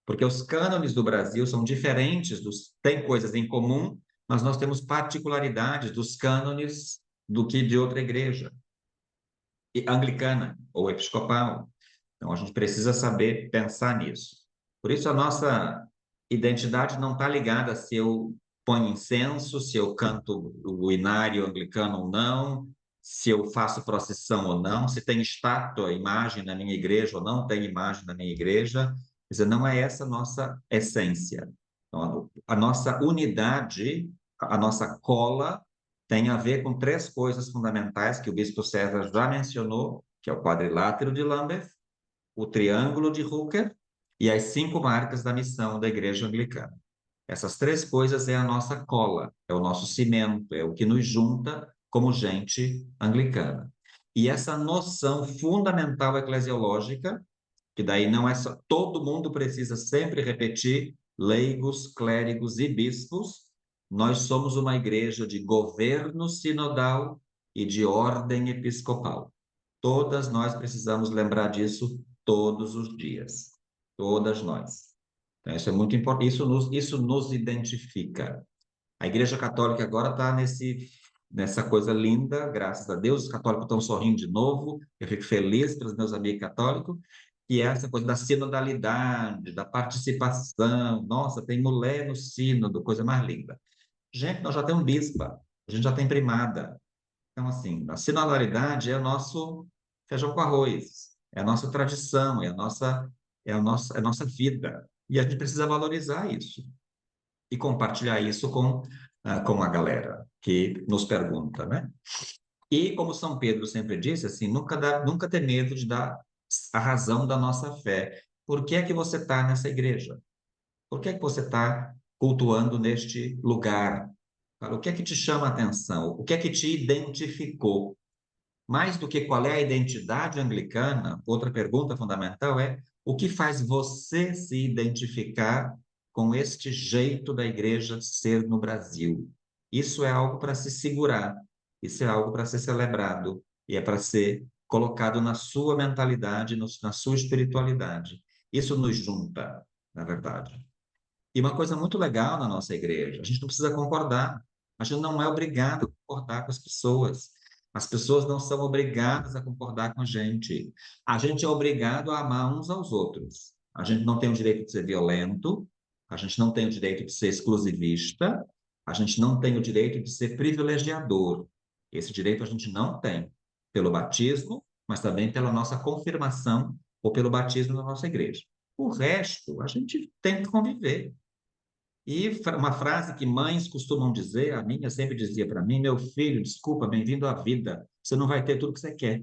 Porque os cânones do Brasil são diferentes, tem coisas em comum, mas nós temos particularidades dos cânones do que de outra igreja, anglicana ou episcopal. Então, a gente precisa saber pensar nisso. Por isso, a nossa identidade não está ligada se eu ponho incenso, se eu canto o inário anglicano ou não, se eu faço procissão ou não, se tem estátua, imagem na minha igreja ou não tem imagem na minha igreja. Quer dizer, não é essa a nossa essência. Então, a nossa unidade, a nossa cola, tem a ver com 3 coisas fundamentais que o bispo César já mencionou, que é o quadrilátero de Lambeth, o triângulo de Hooker e as 5 marcas da missão da Igreja Anglicana. Essas 3 coisas é a nossa cola, é o nosso cimento, é o que nos junta como gente anglicana. E essa noção fundamental eclesiológica, que daí não é só, todo mundo precisa sempre repetir, leigos, clérigos e bispos, nós somos uma igreja de governo sinodal e de ordem episcopal. Todas nós precisamos lembrar disso todos os dias. Todas nós. Então, isso é muito importante. Isso nos identifica. A Igreja Católica agora está nessa coisa linda, graças a Deus. Os católicos estão sorrindo de novo. Eu fico feliz pelos meus amigos católicos. E essa coisa da sinodalidade, da participação. Nossa, tem mulher no sínodo, coisa mais linda. Gente, nós já temos bispa, a gente já tem primada. Então, assim, a sinodalidade é o nosso feijão com arroz, é a nossa tradição, é a nossa vida. E a gente precisa valorizar isso e compartilhar isso com a galera que nos pergunta, né? E, como São Pedro sempre disse, assim, nunca ter medo de dar a razão da nossa fé. Por que é que você está nessa igreja? Por que é que você está cultuando neste lugar? O que é que te chama a atenção? O que é que te identificou? Mais do que qual é a identidade anglicana, outra pergunta fundamental é o que faz você se identificar com este jeito da igreja ser no Brasil? Isso é algo para se segurar, isso é algo para ser celebrado e é para ser colocado na sua mentalidade, na sua espiritualidade. Isso nos junta, na verdade. E uma coisa muito legal na nossa igreja, a gente não precisa concordar, a gente não é obrigado a concordar com as pessoas. As pessoas não são obrigadas a concordar com a gente. A gente é obrigado a amar uns aos outros. A gente não tem o direito de ser violento, a gente não tem o direito de ser exclusivista, a gente não tem o direito de ser privilegiador. Esse direito a gente não tem, pelo batismo, mas também pela nossa confirmação ou pelo batismo na nossa igreja. O resto, a gente tem que conviver. E uma frase que mães costumam dizer, a minha sempre dizia para mim, meu filho, desculpa, bem-vindo à vida. Você não vai ter tudo que você quer.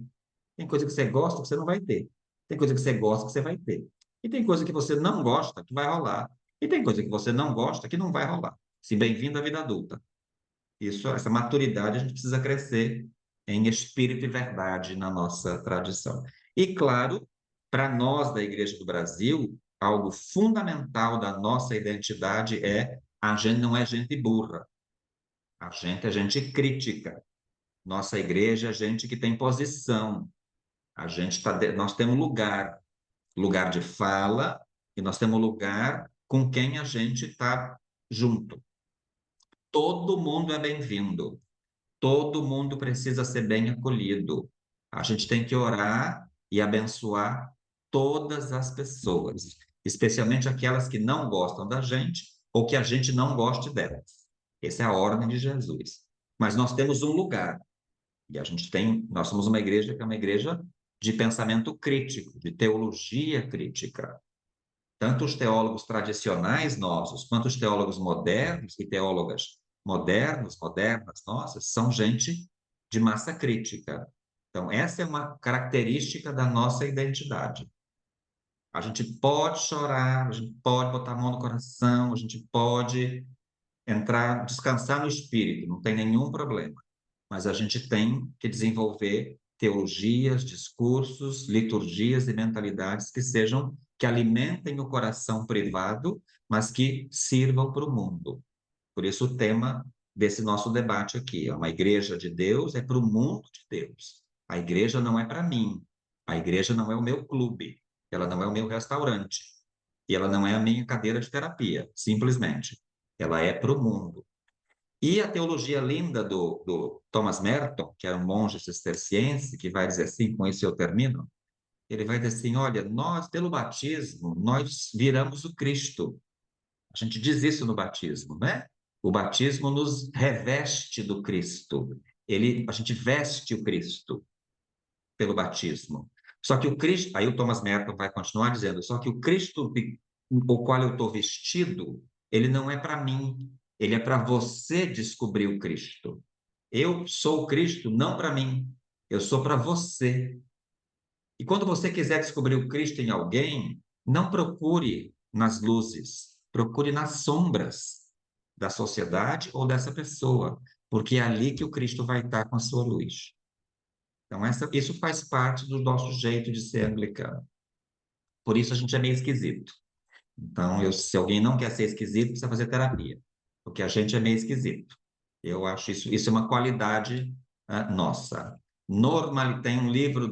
Tem coisa que você gosta que você não vai ter. Tem coisa que você gosta que você vai ter. E tem coisa que você não gosta que vai rolar. E tem coisa que você não gosta que não vai rolar. Se bem-vindo à vida adulta. Essa maturidade a gente precisa crescer em espírito e verdade na nossa tradição. E, claro, para nós da Igreja do Brasil, algo fundamental da nossa identidade é a gente não é gente burra, a gente é gente crítica. Nossa igreja é gente que tem posição, nós temos lugar de fala e nós temos lugar com quem a gente está junto. Todo mundo é bem-vindo, todo mundo precisa ser bem acolhido. A gente tem que orar e abençoar todas as pessoas, especialmente aquelas que não gostam da gente ou que a gente não goste delas. Essa é a ordem de Jesus. mas nós temos um lugar. E nós somos uma igreja que é uma igreja de pensamento crítico, de teologia crítica. Tanto os teólogos tradicionais nossos, quanto os teólogos modernos e teólogas modernas nossas, são gente de massa crítica. Então, essa é uma característica da nossa identidade. A gente pode chorar, a gente pode botar a mão no coração, a gente pode entrar, descansar no espírito, não tem nenhum problema. Mas a gente tem que desenvolver teologias, discursos, liturgias e mentalidades que alimentem o coração privado, mas que sirvam para o mundo. Por isso o tema desse nosso debate aqui é uma igreja de Deus, é para o mundo de Deus. A igreja não é para mim, a igreja não é o meu clube, ela não é o meu restaurante, e ela não é a minha cadeira de terapia, simplesmente. Ela é para o mundo. E a teologia linda do Thomas Merton, que era um monge cisterciense, que vai dizer assim, com isso eu termino, ele vai dizer assim, olha, nós, pelo batismo, nós viramos o Cristo. A gente diz isso no batismo, né? O batismo nos reveste do Cristo. A gente veste o Cristo pelo batismo. Só que o Cristo, aí o Thomas Merton vai continuar dizendo, só que o Cristo o qual eu estou vestido, ele não é para mim, ele é para você descobrir o Cristo. Eu sou o Cristo não para mim, eu sou para você. E quando você quiser descobrir o Cristo em alguém, não procure nas luzes, procure nas sombras da sociedade ou dessa pessoa, porque é ali que o Cristo vai estar com a sua luz. Então, isso faz parte do nosso jeito de ser anglicano. Por isso a gente é meio esquisito. Então, se alguém não quer ser esquisito, precisa fazer terapia, porque a gente é meio esquisito. Eu acho isso é uma qualidade nossa. Tem um livro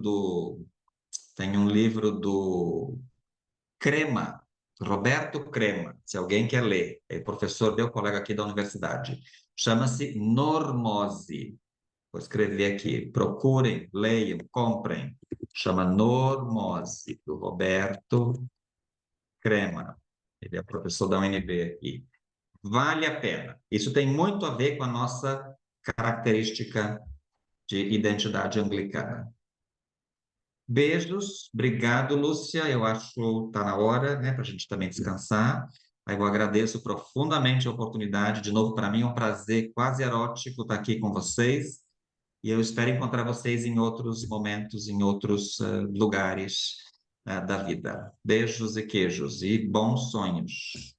do Crema, Roberto Crema, se alguém quer ler, é professor, meu colega aqui da universidade. Chama-se Normose. Vou escrever aqui. Procurem, leiam, comprem. Chama Normose, do Roberto Crema. Ele é professor da UNB aqui. Vale a pena. Isso tem muito a ver com a nossa característica de identidade anglicana. Beijos, obrigado, Lúcia. Eu acho que está na hora, né, para a gente também descansar. Aí eu agradeço profundamente a oportunidade. De novo, para mim é um prazer quase erótico estar aqui com vocês. E eu espero encontrar vocês em outros momentos, em outros lugares da vida. Beijos e queijos e bons sonhos.